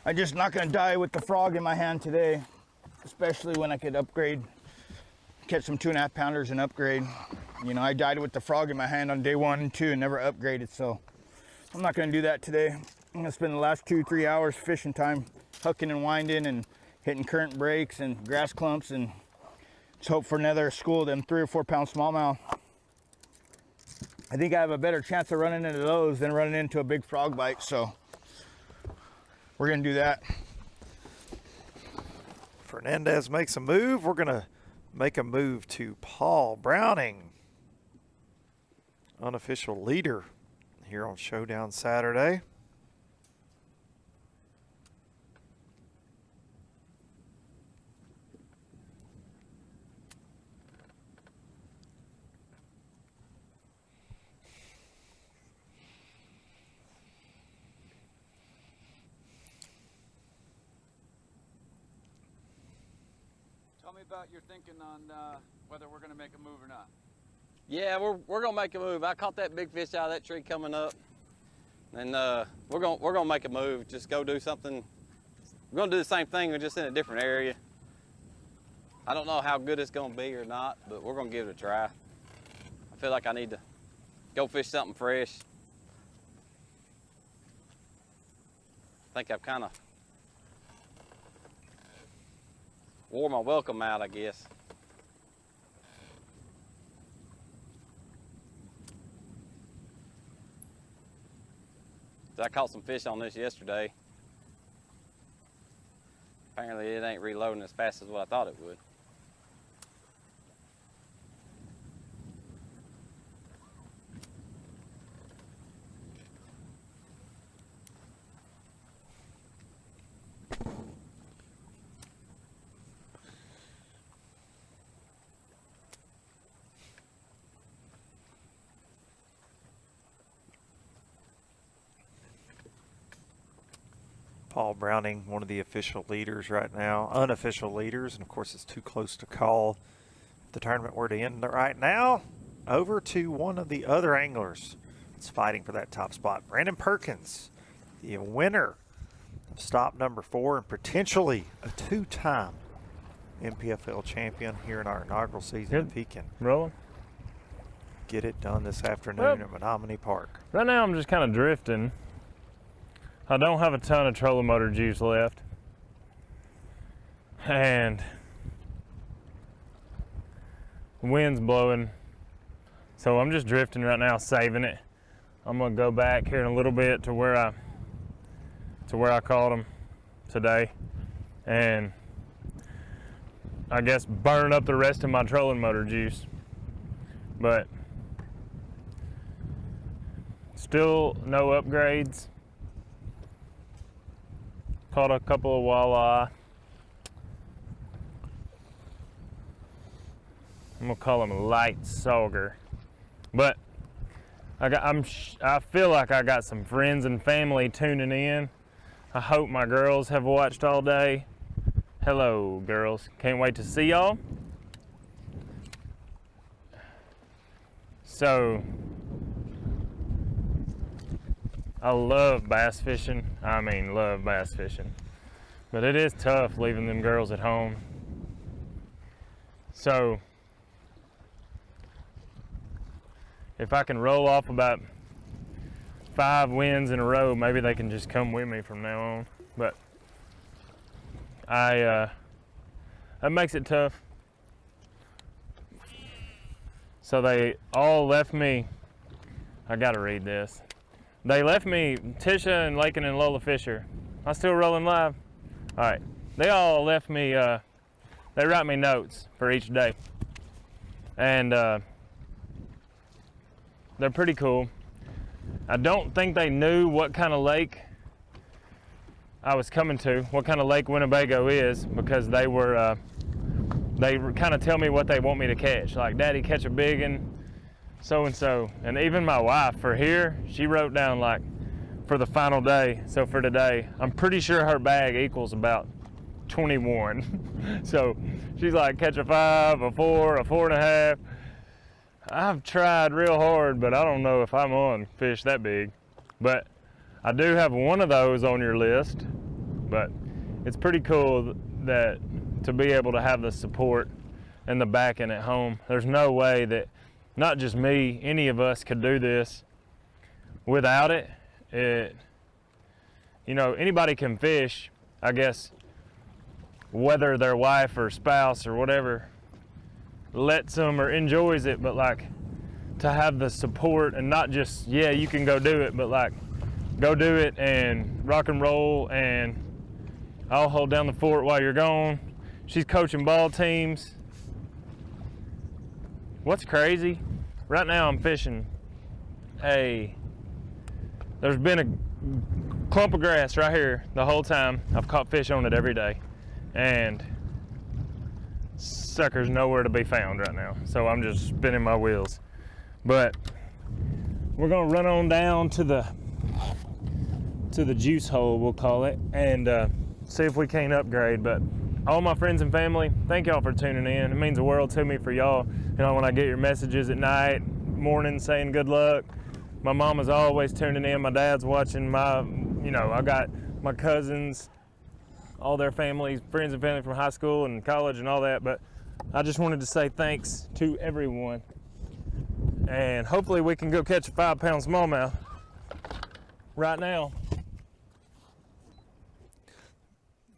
I'm just not gonna die with the frog in my hand today, especially when I could upgrade, catch some 2.5 pounders and upgrade. You know, I died with the frog in my hand on day 1 and 2 and never upgraded, so I'm not gonna do that today. I'm gonna spend the last 2-3 hours fishing time, hooking and winding and hitting current breaks and grass clumps, and just hope for another school of them 3 or 4 pound smallmouth. I think I have a better chance of running into those than running into a big frog bite, so we're gonna do that. Fernandez makes a move. We're gonna make a move to Paul Browning, unofficial leader here on Showdown Saturday. Tell me about your thinking on whether we're going to make a move or not. Yeah, we're gonna make a move. I caught that big fish out of that tree coming up, and we're gonna make a move. Just go do something. We're gonna do the same thing, but just in a different area. I don't know how good it's gonna be or not, but we're gonna give it a try. I feel like I need to go fish something fresh. I think I've kind of wore my welcome out, I guess. I caught some fish on this yesterday. Apparently it ain't reloading as fast as what I thought it would. Paul Browning, one of the official leaders right now, unofficial leaders, and of course it's too close to call. If the tournament were to end right now, over to one of the other anglers that's fighting for that top spot, Brandon Perkins, the winner of stop number 4 and potentially a 2-time NPFL champion here in our inaugural season in Pekin. Rolling. Get it done this afternoon at Menominee Park. Right now I'm just kind of drifting. I don't have a ton of trolling motor juice left, and the wind's blowing, so I'm just drifting right now, saving it. I'm gonna go back here in a little bit to where I caught them today, and I guess burn up the rest of my trolling motor juice. But still no upgrades. Caught a couple of walleye. I'm gonna call them light sauger, but I feel like I got some friends and family tuning in. I hope my girls have watched all day Hello, girls. Can't wait to see y'all. So, I love bass fishing. I mean, love bass fishing. But it is tough leaving them girls at home. So, if I can roll off about 5 wins in a row, maybe they can just come with me from now on. But that makes it tough. So they all left me. I gotta read this. They left me Tisha and Lakin and Lola Fisher. I'm still rolling live. All right. They all left me. They write me notes for each day, and they're pretty cool. I don't think they knew what kind of lake I was coming to, what kind of Lake Winnebago is, because they were they kind of tell me what they want me to catch. Like, Daddy, catch a big one, so and so. And even my wife for here, she wrote down like for the final day. So for today, I'm pretty sure her bag equals about 21. So she's like, catch a 5, a 4, a 4.5. I've tried real hard, but I don't know if I'm on fish that big. But I do have one of those on your list. But it's pretty cool that to be able to have the support and the backing at home. There's no way that not just me, any of us could do this without it. You know, anybody can fish, I guess, whether their wife or spouse or whatever lets them or enjoys it, but like to have the support and not just, yeah, you can go do it, but like go do it and rock and roll, and I'll hold down the fort while you're gone. She's coaching ball teams. What's crazy, right now I'm fishing there's been a clump of grass right here the whole time. I've caught fish on it every day, and sucker's nowhere to be found right now. So I'm just spinning my wheels. But we're gonna run on down to the juice hole, we'll call it, and see if we can't upgrade. But all my friends and family, thank y'all for tuning in. It means the world to me for y'all. You know, when I get your messages at night, morning saying good luck. My mama's always tuning in. My dad's watching. I got my cousins, all their families, friends and family from high school and college and all that. But I just wanted to say thanks to everyone. And hopefully we can go catch a 5-pound smallmouth right now.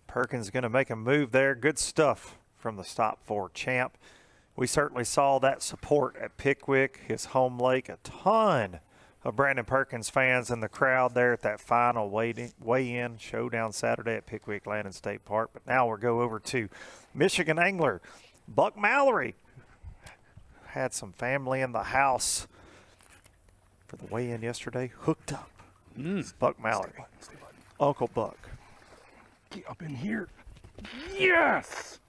Perkins going to make a move there. Good stuff from the Stop 4 champ. We certainly saw that support at Pickwick, his home lake. A ton of Brandon Perkins fans in the crowd there at that final weigh-in Showdown Saturday at Pickwick Land and State Park. But now we'll go over to Michigan angler Buck Mallory. Had some family in the house for the weigh-in yesterday. Hooked up. Buck Mallory. Stay button. Uncle Buck. Get up in here. Yes!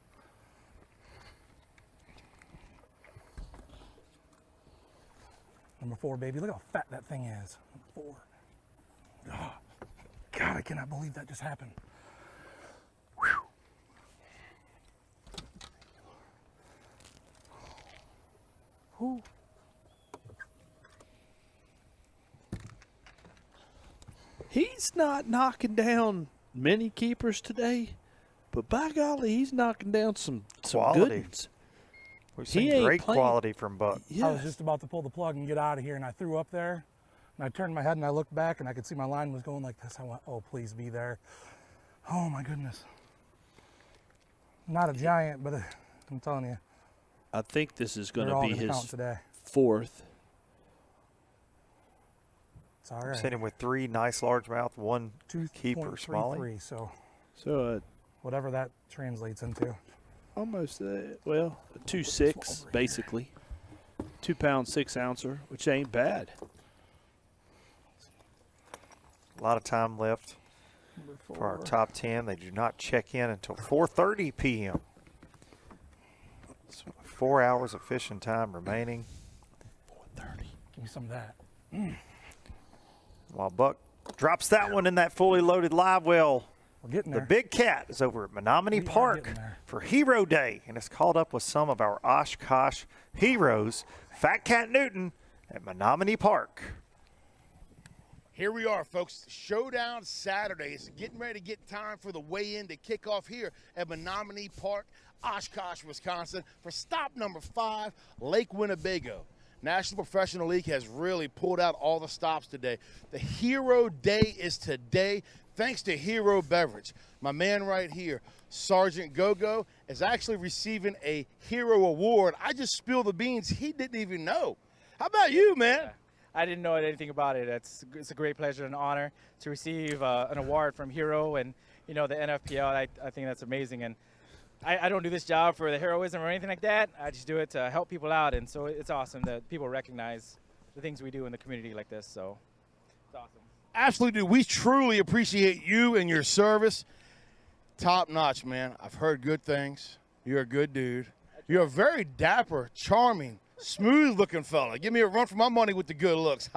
Number 4, baby. Look how fat that thing is. 4. Oh, God, I cannot believe that just happened. Whew. He's not knocking down many keepers today, but by golly, he's knocking down some Quality. good ones. We've seen great quality from Buck. I was just about to pull the plug and get out of here, and I threw up there, and I turned my head and I looked back, and I could see my line was going like this. I went, oh, please be there. Oh, my goodness. Not a giant, but I'm telling you. I think this is going They're to all be gonna count his today. 4th. It's all right. Seen him with 3 nice largemouth, 1 keeper smallie. So whatever that translates into. Almost, a 2.6 basically. 2-pound 6-ouncer, which ain't bad. A lot of time left for our top 10. They do not check in until 4:30 p.m. So 4 hours of fishing time remaining. 4:30. Give me some of that. While Buck drops that one in that fully loaded live well We're getting The there. Big Cat is over at Menominee We are Park getting there. for Hero Day, and it's caught up with some of our Oshkosh heroes. Fat Cat Newton at Menominee Park. Here we are, folks. Showdown Saturday. It's getting ready to get time for the weigh-in to kick off here at Menominee Park, Oshkosh, Wisconsin, for stop number 5, Lake Winnebago. National Professional League has really pulled out all the stops today. The Hero Day is today, thanks to Hero Beverage. My man right here, Sergeant Go-Go, is actually receiving a Hero Award. I just spilled the beans. He didn't even know. How about you, man? I didn't know anything about it. It's a great pleasure and honor to receive an award from Hero and, you know, the NPFL. I think that's amazing. And I don't do this job for the heroism or anything like that. I just do it to help people out. And so it's awesome that people recognize the things we do in the community like this. So it's awesome. Absolutely, dude. We truly appreciate you and your service. Top notch, man. I've heard good things. You're a good dude. You're a very dapper, charming, smooth-looking fella. Give me a run for my money with the good looks.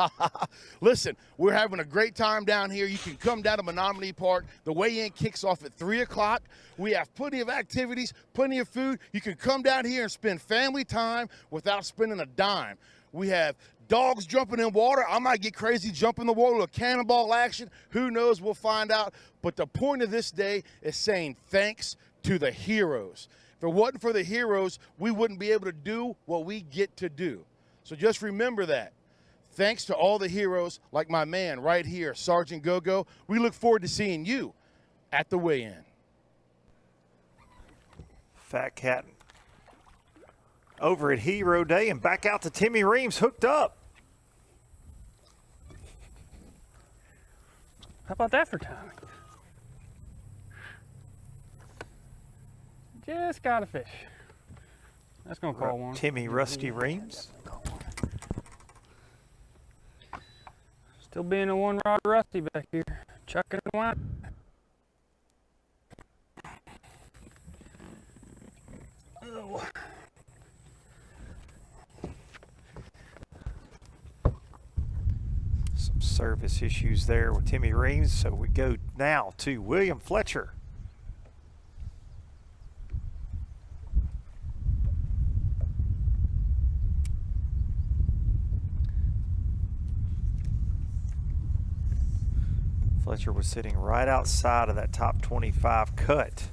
Listen, we're having a great time down here. You can come down to Menominee Park. The weigh-in kicks off at 3 o'clock. We have plenty of activities, plenty of food. You can come down here and spend family time without spending a dime. We have dogs jumping in water. I might get crazy, jump in the water, a little cannonball action. Who knows? We'll find out. But the point of this day is saying thanks to the heroes. If it wasn't for the heroes, we wouldn't be able to do what we get to do. So just remember that. Thanks to all the heroes like my man right here, Sergeant Go-Go. We look forward to seeing you at the weigh-in. Fat Cat over at Hero Day, and back out to Timmy Reams hooked up. How about that for timing? Just got a fish. That's gonna call one. Timmy Rusty Reams. Still being a one rod rusty back here, chucking and winding. Oh. Some service issues there with Timmy Reams, so we go now to William Fletcher. Fletcher was sitting right outside of that top 25 cut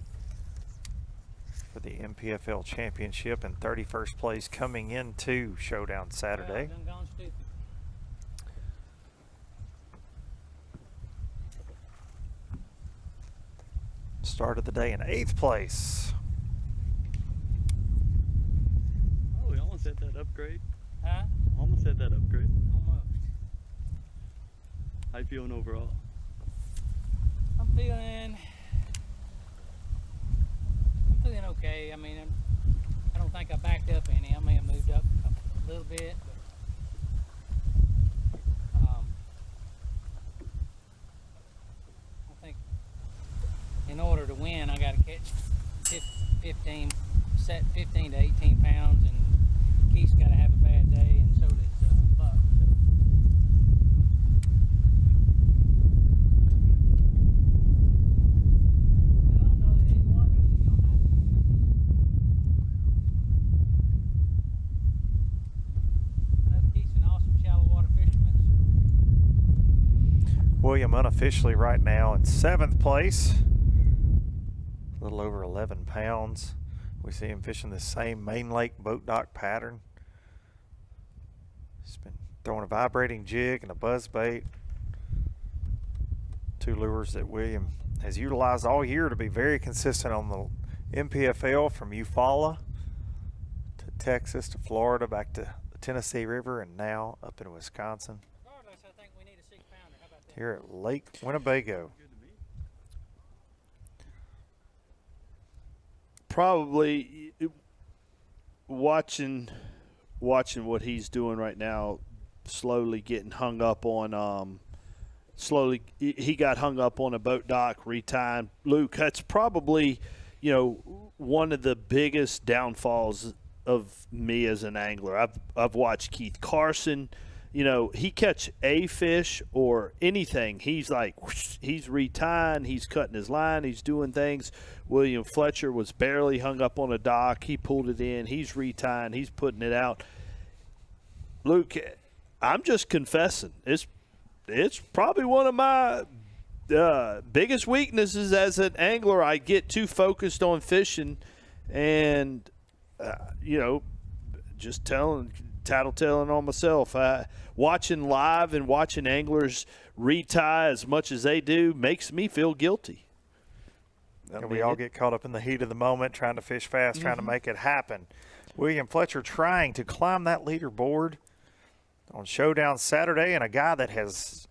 for the NPFL championship in 31st place coming into Showdown Saturday. Started the day in 8th place. Oh, we almost had that upgrade. Huh? Almost had that upgrade. Almost. How you feeling overall? I'm feeling okay. I mean, I don't think I backed up any. I may have moved up a little bit, but I think in order to win, I got to catch 15 to 18 pounds, and Keith's got to have a bad day, and so does Buck. William unofficially right now in 7th place, a little over 11 pounds. We see him fishing the same main lake boat dock pattern. He's been throwing a vibrating jig and a buzz bait. 2 lures that William has utilized all year to be very consistent on the NPFL, from Eufaula to Texas to Florida, back to the Tennessee River, and now up in Wisconsin. Here at Lake Winnebago. Probably watching what he's doing right now, slowly getting hung up on he got hung up on a boat dock, retied. Luke, that's probably, you know, one of the biggest downfalls of me as an angler. I've watched Keith Carson, he catch a fish or anything, he's like, whoosh, he's retying, he's cutting his line, he's doing things. William Fletcher was barely hung up on a dock. He pulled it in. He's retying. He's putting it out. Luke, I'm just confessing. It's probably one of my biggest weaknesses as an angler. I get too focused on fishing and, just tattletelling on myself. Watching live and watching anglers retie as much as they do makes me feel guilty. And we all get caught up in the heat of the moment, trying to fish fast, trying to make it happen. William Fletcher trying to climb that leaderboard on Showdown Saturday, and a guy that has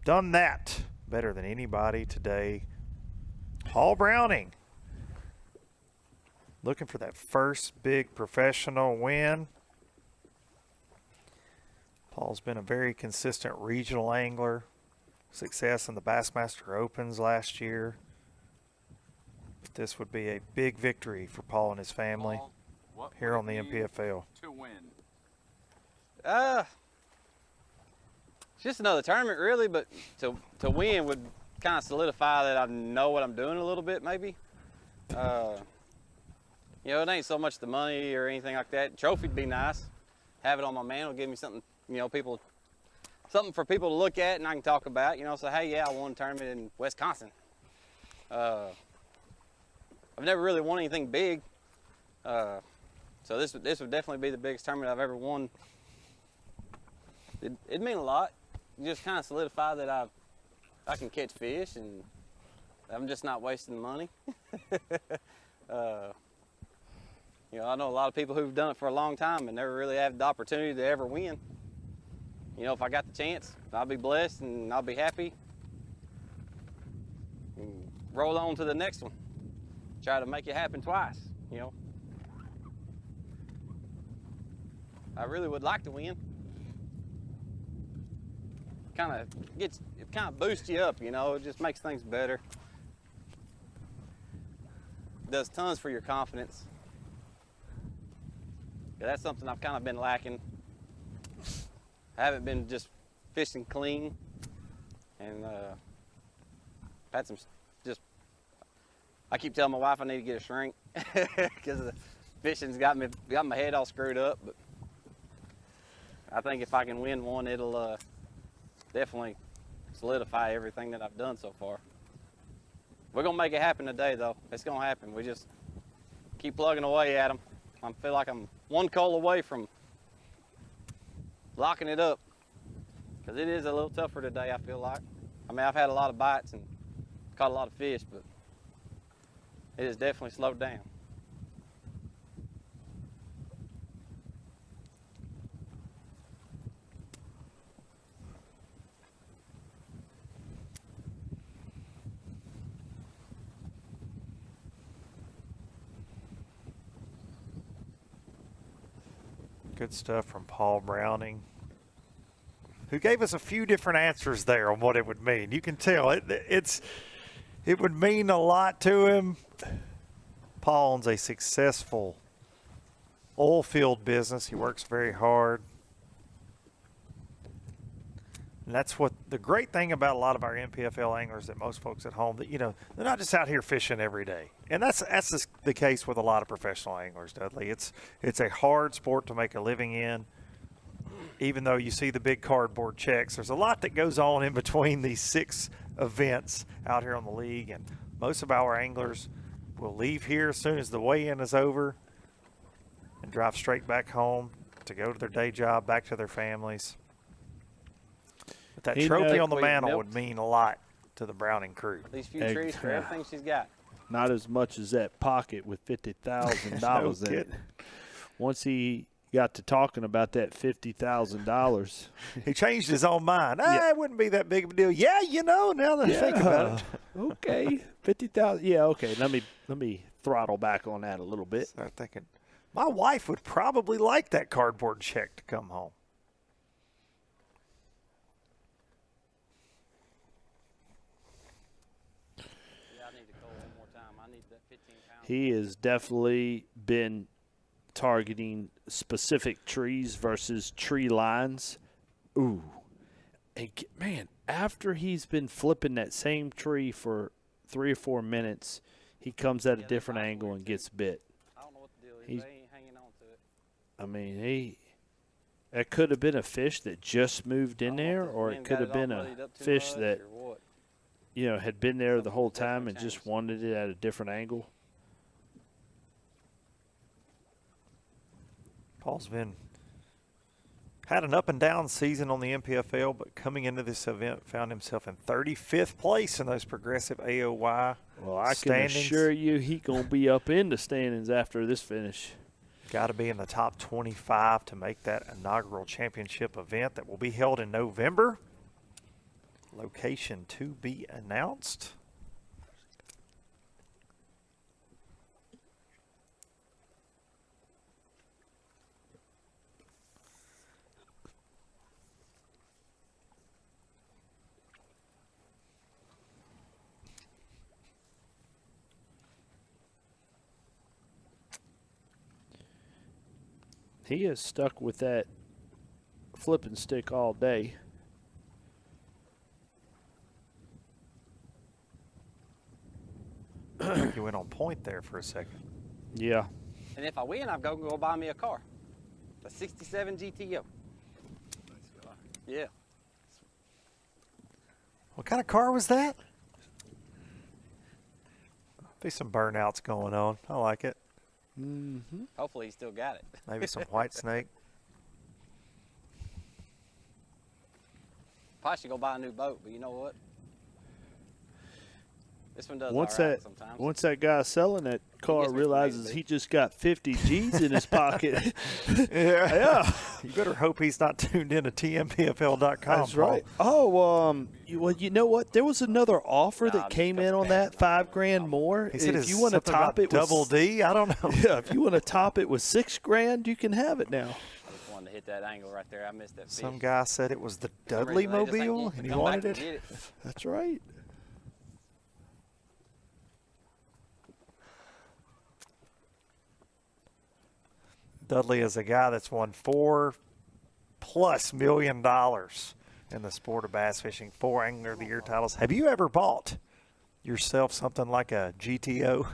done that better than anybody today, Paul Browning. Looking for that first big professional win. Paul's been a very consistent regional angler. Success in the Bassmaster Opens last year. But this would be a big victory for Paul and his family here on the NPFL. To win. It's just another tournament, really, but to win would kind of solidify that I know what I'm doing a little bit, maybe. It ain't so much the money or anything like that. Trophy'd be nice. Have it on my mantle, give me something, something for people to look at and I can talk about. Say, hey, yeah, I won a tournament in Wisconsin. I've never really won anything big, so this would definitely be the biggest tournament I've ever won. It'd mean a lot. You just kind of solidify that I can catch fish and I'm just not wasting money. I know a lot of people who've done it for a long time and never really had the opportunity to ever win. If I got the chance, I'll be blessed and I'll be happy. And roll on to the next one. Try to make it happen twice, I really would like to win. It kind of boosts you up, it just makes things better. Does tons for your confidence. Yeah, that's something I've kind of been lacking. I haven't been just fishing clean, and had some I keep telling my wife I need to get a shrink because the fishing's got my head all screwed up. But I think if I can win one, it'll definitely solidify everything that I've done so far. We're gonna make it happen today, though. It's gonna happen. We just keep plugging away at them. I feel like I'm one call away from locking it up, because it is a little tougher today, I feel like. I've had a lot of bites and caught a lot of fish, but it has definitely slowed down. Good stuff from Paul Browning, who gave us a few different answers there on what it would mean. You can tell it would mean a lot to him. Paul owns a successful oil field business. He works very hard. And that's what the great thing about a lot of our NPFL anglers, that most folks at home, that they're not just out here fishing every day. And that's the case with a lot of professional anglers, Dudley. It's a hard sport to make a living in. Even though you see the big cardboard checks, there's a lot that goes on in between these 6 events out here on the league. And most of our anglers will leave here as soon as the weigh-in is over and drive straight back home to go to their day job, back to their families. But that trophy on the mantle would mean a lot to the Browning crew. These few trees for everything she's got. Not as much as that pocket with $50,000 in it. Once he got to talking about that $50,000. He changed his own mind. It wouldn't be that big of a deal. Yeah, now that I think about it. Okay, 50,000. Yeah, okay. Let me throttle back on that a little bit. Start thinking, my wife would probably like that cardboard check to come home. He has definitely been targeting specific trees versus tree lines Ooh. And man, after he's been flipping that same tree for 3 or 4 minutes, he comes at a different angle and gets bit. I don't know what the deal is. They ain't hanging on to it. I mean, that could have been a fish that just moved in there, or it could have been a fish that, had been there the whole time and just wanted it at a different angle. Paul's had an up and down season on the NPFL, but coming into this event found himself in 35th place in those progressive AOY Well, I standings. can assure you he going to be up in the standings after this finish. Got to be in the top 25 to make that inaugural championship event that will be held in November. Location to be announced. He is stuck with that flipping stick all day. You went on point there for a second. Yeah. And if I win, I'm going to go buy me a car. A 67 GTO. Yeah. What kind of car was that? Be some burnouts going on. I like it. Mm-hmm. Hopefully he still got it. Maybe some white snake. Probably should go buy a new boat, but you know what? This one does Once all right that sometimes. once that guy selling that car realizes he just got 50 G's in his pocket. Yeah. You better hope he's not tuned in to TMPFL.com. That's right. Oh, well, you know what? There was another offer that came in on that, $5,000 more. He said if you want to something top about it, double D. I don't know. Yeah, if you want to top it with $6,000, you can have it now. I just wanted to hit that angle right there. I missed that fish. Some guy said it was the some Dudley reason they just ain't Mobile, getting and to he come back wanted and it. get That's right. Dudley is a guy that's won $4+ million in the sport of bass fishing, 4 Angler of the Year titles. Have you ever bought yourself something like a GTO?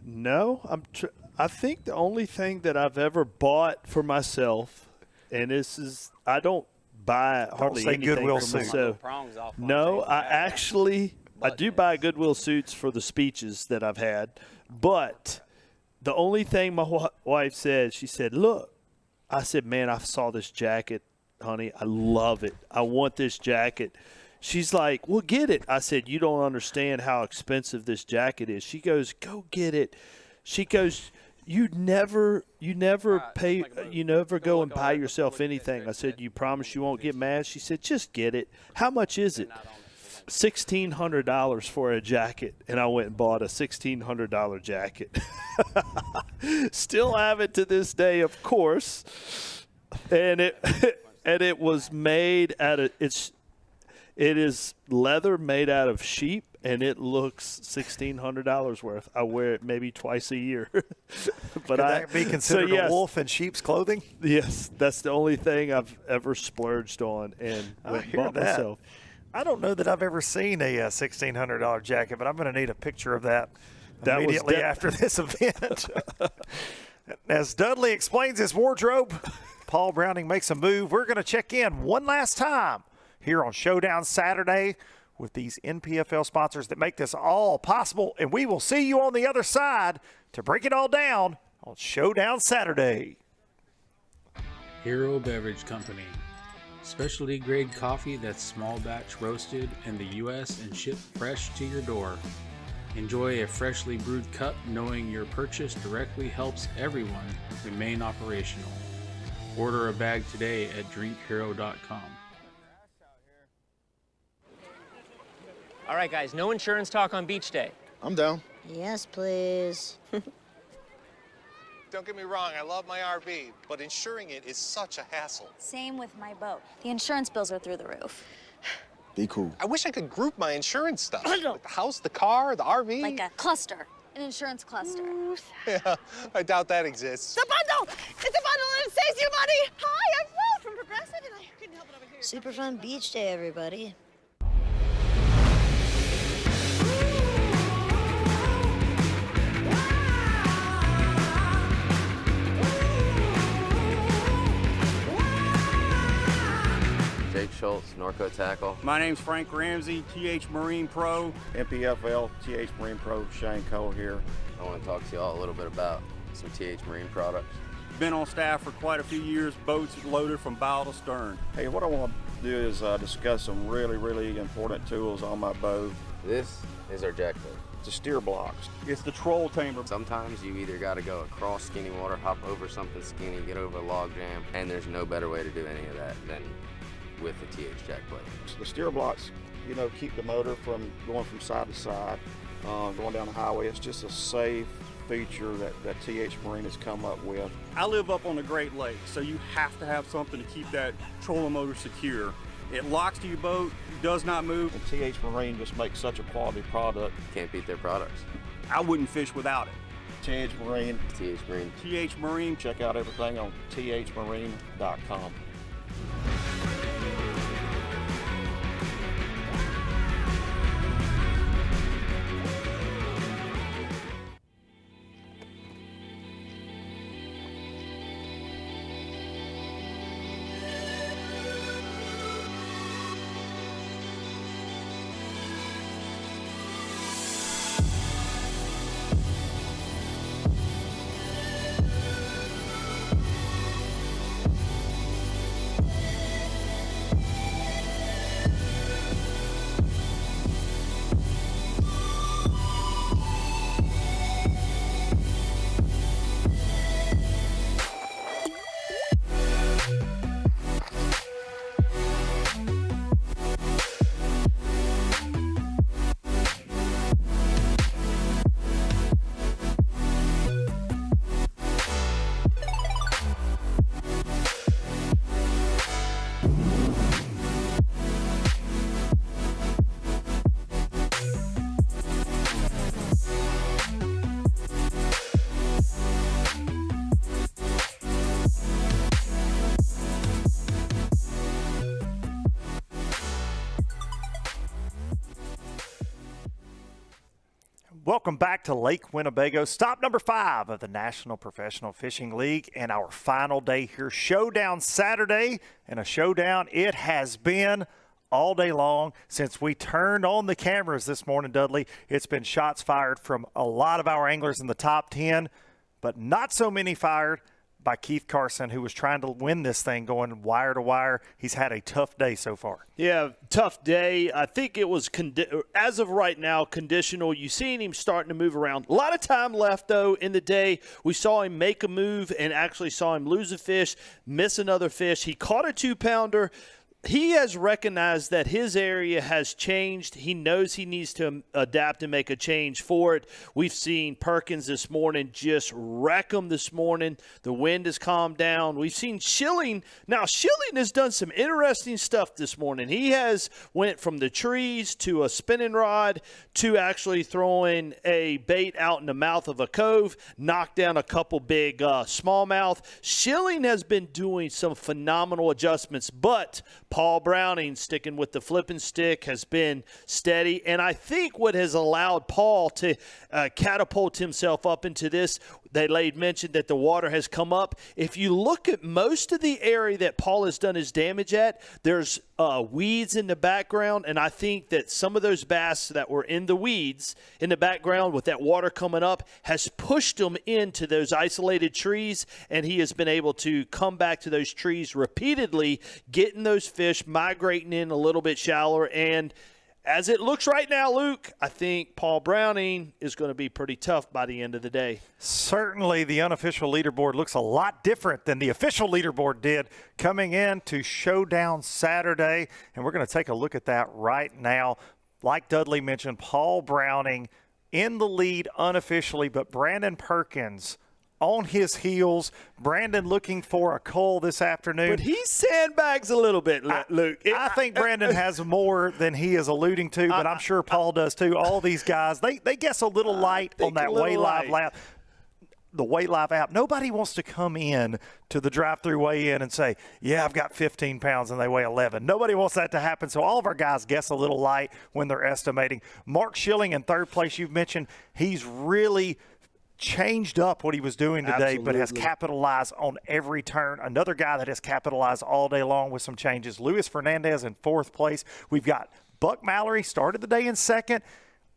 No, I think the only thing that I've ever bought for myself, and this is, I don't buy hardly say anything Goodwill for suit. myself. No, I do buy Goodwill suits for the speeches that I've had, but the only thing my wife said, she said, look, I said, man, I saw this jacket, honey. I love it. I want this jacket. She's like, well, get it. I said, you don't understand how expensive this jacket is. She goes, go get it. She goes, you never pay, you never go and buy yourself anything. I said, you promise you won't get mad? She said, just get it. How much is it? $1,600 for a jacket, and I went and bought a $1,600 jacket. Still have it to this day, of course. And it was made out of it is leather made out of sheep, and it looks $1,600 worth. I wear it maybe twice a year. But Could that be considered a wolf in sheep's clothing? Yes, that's the only thing I've ever splurged on and went and bought myself. I don't know that I've ever seen a $1,600 jacket, but I'm going to need a picture of that immediately after this event. As Dudley explains his wardrobe, Paul Browning makes a move. We're going to check in one last time here on Showdown Saturday with these NPFL sponsors that make this all possible, and we will see you on the other side to break it all down on Showdown Saturday. Hero Beverage Company. Specialty grade coffee that's small batch roasted in the U.S. and shipped fresh to your door. Enjoy a freshly brewed cup knowing your purchase directly helps everyone remain operational. Order a bag today at drinkhero.com. All right, guys, no insurance talk on beach day. I'm down. Yes, please. Don't get me wrong, I love my RV, but insuring it is such a hassle. Same with my boat. The insurance bills are through the roof. Be cool. I wish I could group my insurance stuff. Like the house, the car, the RV. Like a cluster, an insurance cluster. Yeah, I doubt that exists. The bundle! It's a bundle and it saves you money! Hi, I'm Will from Progressive and I Super fun beach day, everybody. Jake Schultz, Norco Tackle. My name's Frank Ramsey, TH Marine Pro. NPFL, TH Marine Pro, Shane Cole here. I want to talk to y'all a little bit about some TH Marine products. Been on staff for quite a few years, boats loaded from bow to stern. Hey, what I want to do is discuss some really important tools on my boat. This is our jack boat. The steer blocks. It's the troll tamer. Sometimes you either got to go across skinny water, hop over something skinny, get over a log jam, and there's no better way to do any of that than with the TH jack plate. So the steer blocks, you know, keep the motor from going from side to side, going down the highway. It's just a safe feature that TH Marine has come up with. I live up on the Great Lakes, so you have to have something to keep that trolling motor secure. It locks to your boat, does not move. And TH Marine just makes such a quality product. Can't beat their products. I wouldn't fish without it. TH Marine. TH Marine. TH Marine. Check out everything on thmarine.com. Welcome back to Lake Winnebago, stop number 5 of the National Professional Fishing League, and our final day here, Showdown Saturday, and a showdown it has been all day long since we turned on the cameras this morning, Dudley. It's been shots fired from a lot of our anglers in the top 10, but not so many fired by Keith Carson, who was trying to win this thing going wire to wire. He's had a tough day so far. Yeah, tough day. I think it was, as of right now, conditional. You seen him starting to move around. A lot of time left, though, in the day. We saw him make a move and actually saw him lose a fish, miss another fish. He caught a 2-pounder. He has recognized that his area has changed. He knows he needs to adapt and make a change for it. We've seen Perkins this morning just wreck him this morning. The wind has calmed down. We've seen Schilling. Now, Schilling has done some interesting stuff this morning. He has went from the trees to a spinning rod to actually throwing a bait out in the mouth of a cove, knocked down a couple big smallmouth. Schilling has been doing some phenomenal adjustments, but Paul Browning, sticking with the flipping stick, has been steady. And I think what has allowed Paul to catapult himself up into this, they mentioned that the water has come up. If you look at most of the area that Paul has done his damage at, there's weeds in the background. And I think that some of those bass that were in the weeds in the background with that water coming up has pushed them into those isolated trees. And he has been able to come back to those trees repeatedly, getting those fish migrating in a little bit shallower. And as it looks right now, Luke, I think Paul Browning is going to be pretty tough by the end of the day. Certainly the unofficial leaderboard looks a lot different than the official leaderboard did coming into Showdown Saturday, and we're going to take a look at that right now. Like Dudley mentioned, Paul Browning in the lead unofficially, but Brandon Perkins on his heels. Brandon looking for a cull this afternoon. But he sandbags a little bit, Luke. I think Brandon has more than he is alluding to, but I'm sure Paul does too. All these guys, they guess a little light on that way live lap. the Weigh Live app, nobody wants to come in to the drive-through weigh-in and say, yeah, I've got 15 pounds and they weigh 11. Nobody wants that to happen. So all of our guys guess a little light when they're estimating. Mark Schilling in third place, you've mentioned, he's really changed up what he was doing today, but has capitalized on every turn. Another guy that has capitalized all day long with some changes, Luis Fernandez in fourth place. We've got Buck Mallory started the day in second.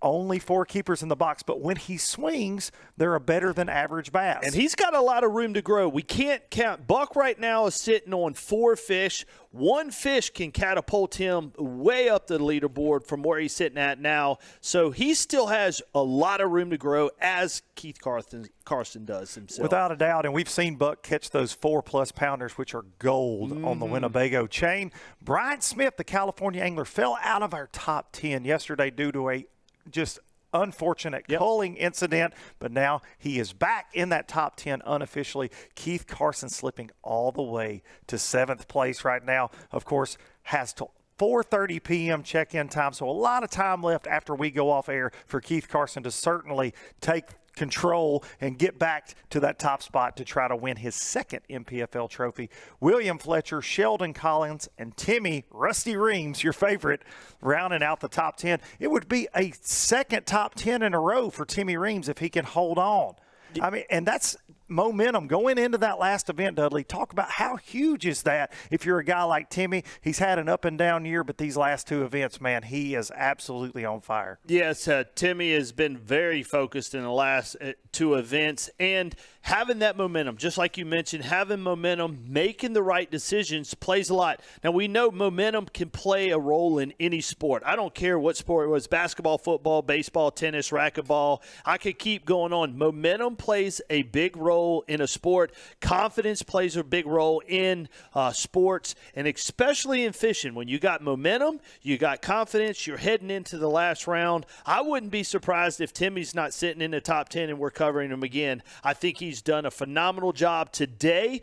Only 4 keepers in the box, but when he swings, they're a better than average bass. And he's got a lot of room to grow. We can't count. Buck right now is sitting on 4 fish. 1 fish can catapult him way up the leaderboard from where he's sitting at now. So he still has a lot of room to grow, as Keith Carson does himself. Without a doubt, and we've seen Buck catch those 4+ pounders, which are gold on the Winnebago chain. Brian Smith, the California angler, fell out of our top 10 yesterday due to a just unfortunate culling incident, but now he is back in that top 10 unofficially. Keith Carson slipping all the way to 7th place right now. Of course, has to 4:30 p.m. check-in time, so a lot of time left after we go off air for Keith Carson to certainly take control and get back to that top spot to try to win his 2nd NPFL trophy. William Fletcher, Sheldon Collins, and Timmy Rusty Reams, your favorite, rounding out the top 10. It would be a 2nd top 10 in a row for Timmy Reams if he can hold on. I mean, and that's momentum going into that last event, Dudley. Talk about how huge is that if you're a guy like Timmy. He's had an up and down year, but these last 2 events, man, he is absolutely on fire. Yes, Timmy has been very focused in the last 2 events and having that momentum, just like you mentioned, having momentum, making the right decisions plays a lot. Now, we know momentum can play a role in any sport. I don't care what sport it was, basketball, football, baseball, tennis, racquetball. I could keep going on. Momentum plays a big role in a sport. Confidence plays a big role in sports, and especially in fishing. When you got momentum, you got confidence, you're heading into the last round. I wouldn't be surprised if Timmy's not sitting in the top 10 and we're covering him again. I think he's done a phenomenal job today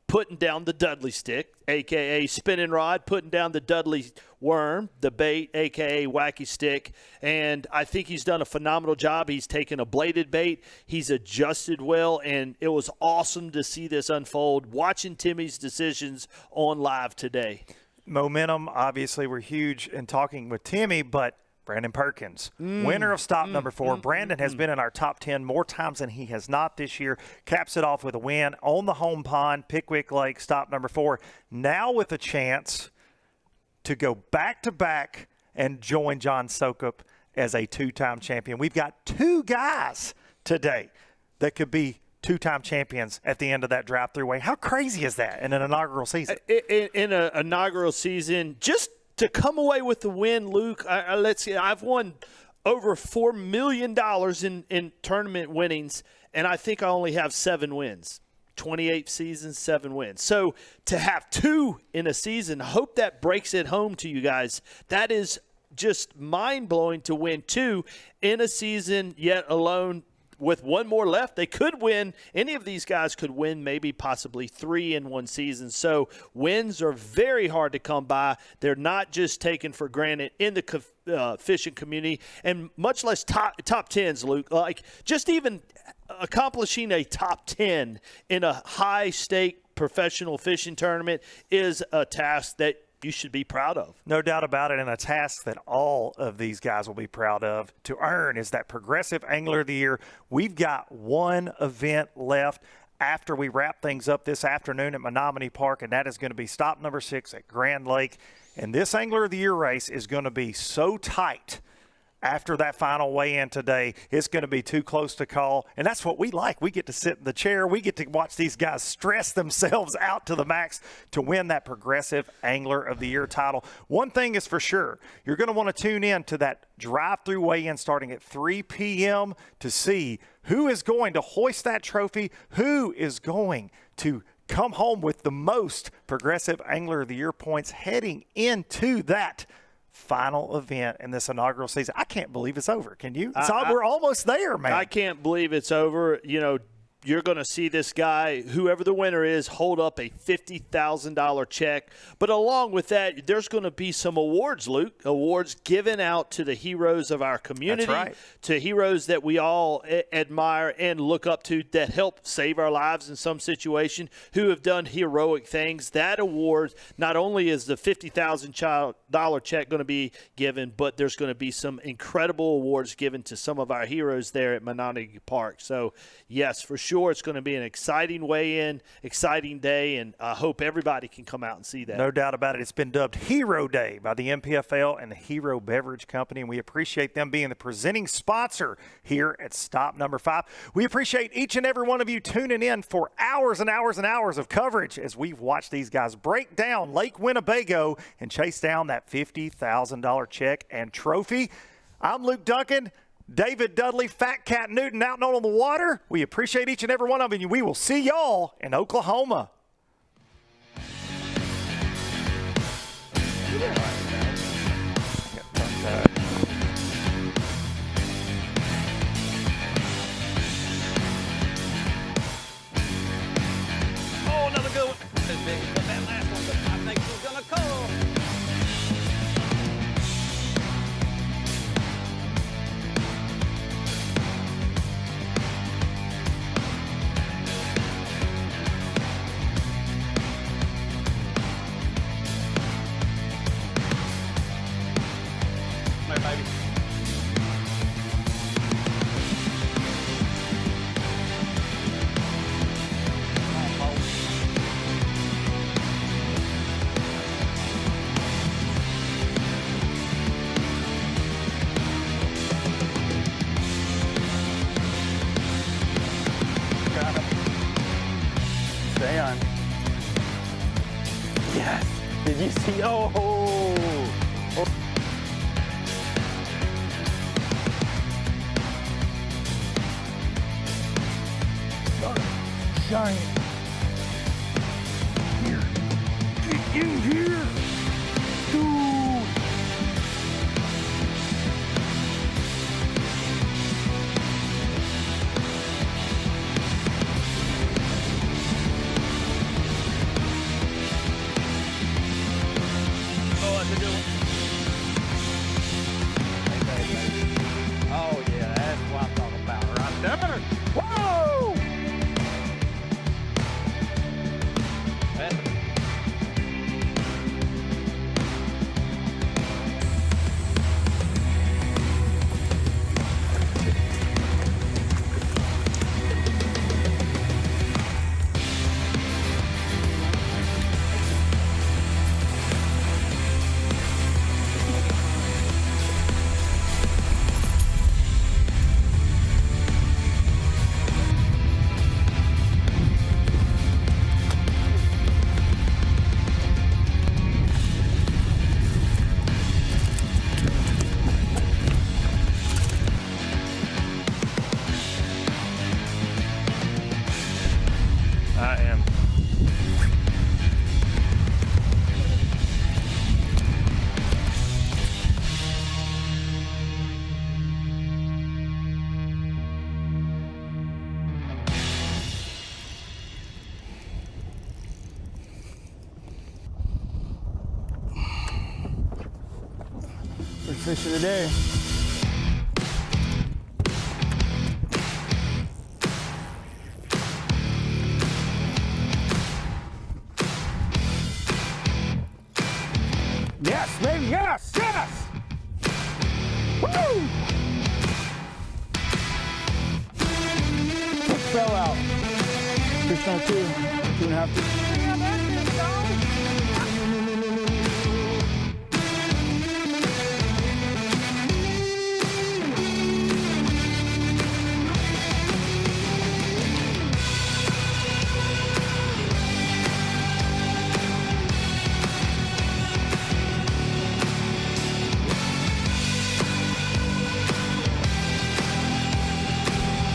putting down the Dudley stick, a.k.a. spinning rod, putting down the Dudley worm, the bait, a.k.a. wacky stick. And I think he's done a phenomenal job. He's taken a bladed bait. He's adjusted well, and it was awesome to see this unfold, watching Timmy's decisions on live today. Momentum, obviously, we're huge in talking with Timmy, but Brandon Perkins, winner of stop number 4. Brandon has been in our top 10 more times than he has not this year. Caps it off with a win on the home pond, Pickwick Lake, stop number 4. Now with a chance to go back-to-back and join John Sokup as a 2-time champion. We've got 2 guys today that could be 2-time champions at the end of that drive-through way. How crazy is that in an inaugural season? In an inaugural season, just to come away with the win, Luke, let's see, I've won over $4 million in tournament winnings, and I think I only have 7 wins. 28 seasons, 7 wins. So to have 2 in a season, I hope that breaks it home to you guys. That is just mind-blowing to win 2 in a season, yet alone. With 1 more left, they could win. Any of these guys could win maybe possibly 3 in one season. So wins are very hard to come by. They're not just taken for granted in the fishing community, and much less top 10s, Luke. Like just even accomplishing a top 10 in a high-stake professional fishing tournament is a task that you should be proud of. No doubt about it, and a task that all of these guys will be proud of to earn is that Progressive Angler of the Year. We've got 1 event left after we wrap things up this afternoon at Menominee Park, and that is going to be stop number 6 at Grand Lake. And this Angler of the Year race is going to be so tight after that final weigh-in today, it's going to be too close to call. And that's what we like. We get to sit in the chair. We get to watch these guys stress themselves out to the max to win that Progressive Angler of the Year title. One thing is for sure, you're going to want to tune in to that drive-through weigh-in starting at 3 p.m. to see who is going to hoist that trophy, who is going to come home with the most Progressive Angler of the Year points heading into that final event in this inaugural season. I can't believe it's over. Can you? We're almost there, man. I can't believe it's over. You know, you're going to see this guy, whoever the winner is, hold up a $50,000 check. But along with that, there's going to be some awards, Luke, awards given out to the heroes of our community, That's right. to heroes that we all admire and look up to that help save our lives in some situation, who have done heroic things. That award, not only is the $50,000 check going to be given, but there's going to be some incredible awards given to some of our heroes there at Monongalia Park. So, yes, for sure, it's going to be an exciting weigh-in, exciting day, and I hope everybody can come out and see that. No doubt about it. It's been dubbed Hero Day by the NPFL and the Hero Beverage Company, and we appreciate them being the presenting sponsor here at Stop Number 5. We appreciate each and every one of you tuning in for hours and hours and hours of coverage as we've watched these guys break down Lake Winnebago and chase down that $50,000 check and trophy. I'm Luke Duncan. David Dudley, Fat Cat Newton out on the water. We appreciate each and every one of you. We will see y'all in Oklahoma. Oh, another good one. As big as that last one, but I think he's going to come. There, baby. Stay on. Yes. Did you see? Oh. Giant. Here. Get in here. Dude. Oh, that's a good one. Oh, yeah, that's what I'm talking about right there. Whoa! That's I am. First fish of the day. Yes, baby, yes, yes! Woo! Hook fell out. Fish on 2.5.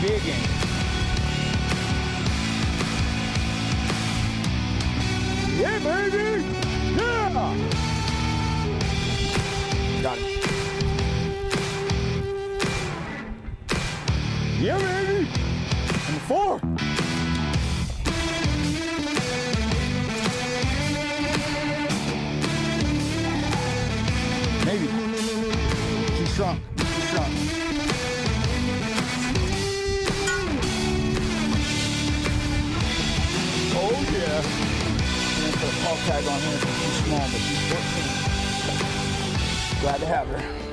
Biggin. Yeah, baby! Yeah! Got it. Yeah, baby! And 4. call tag on here, she's too small, but she's 14. Glad to have her.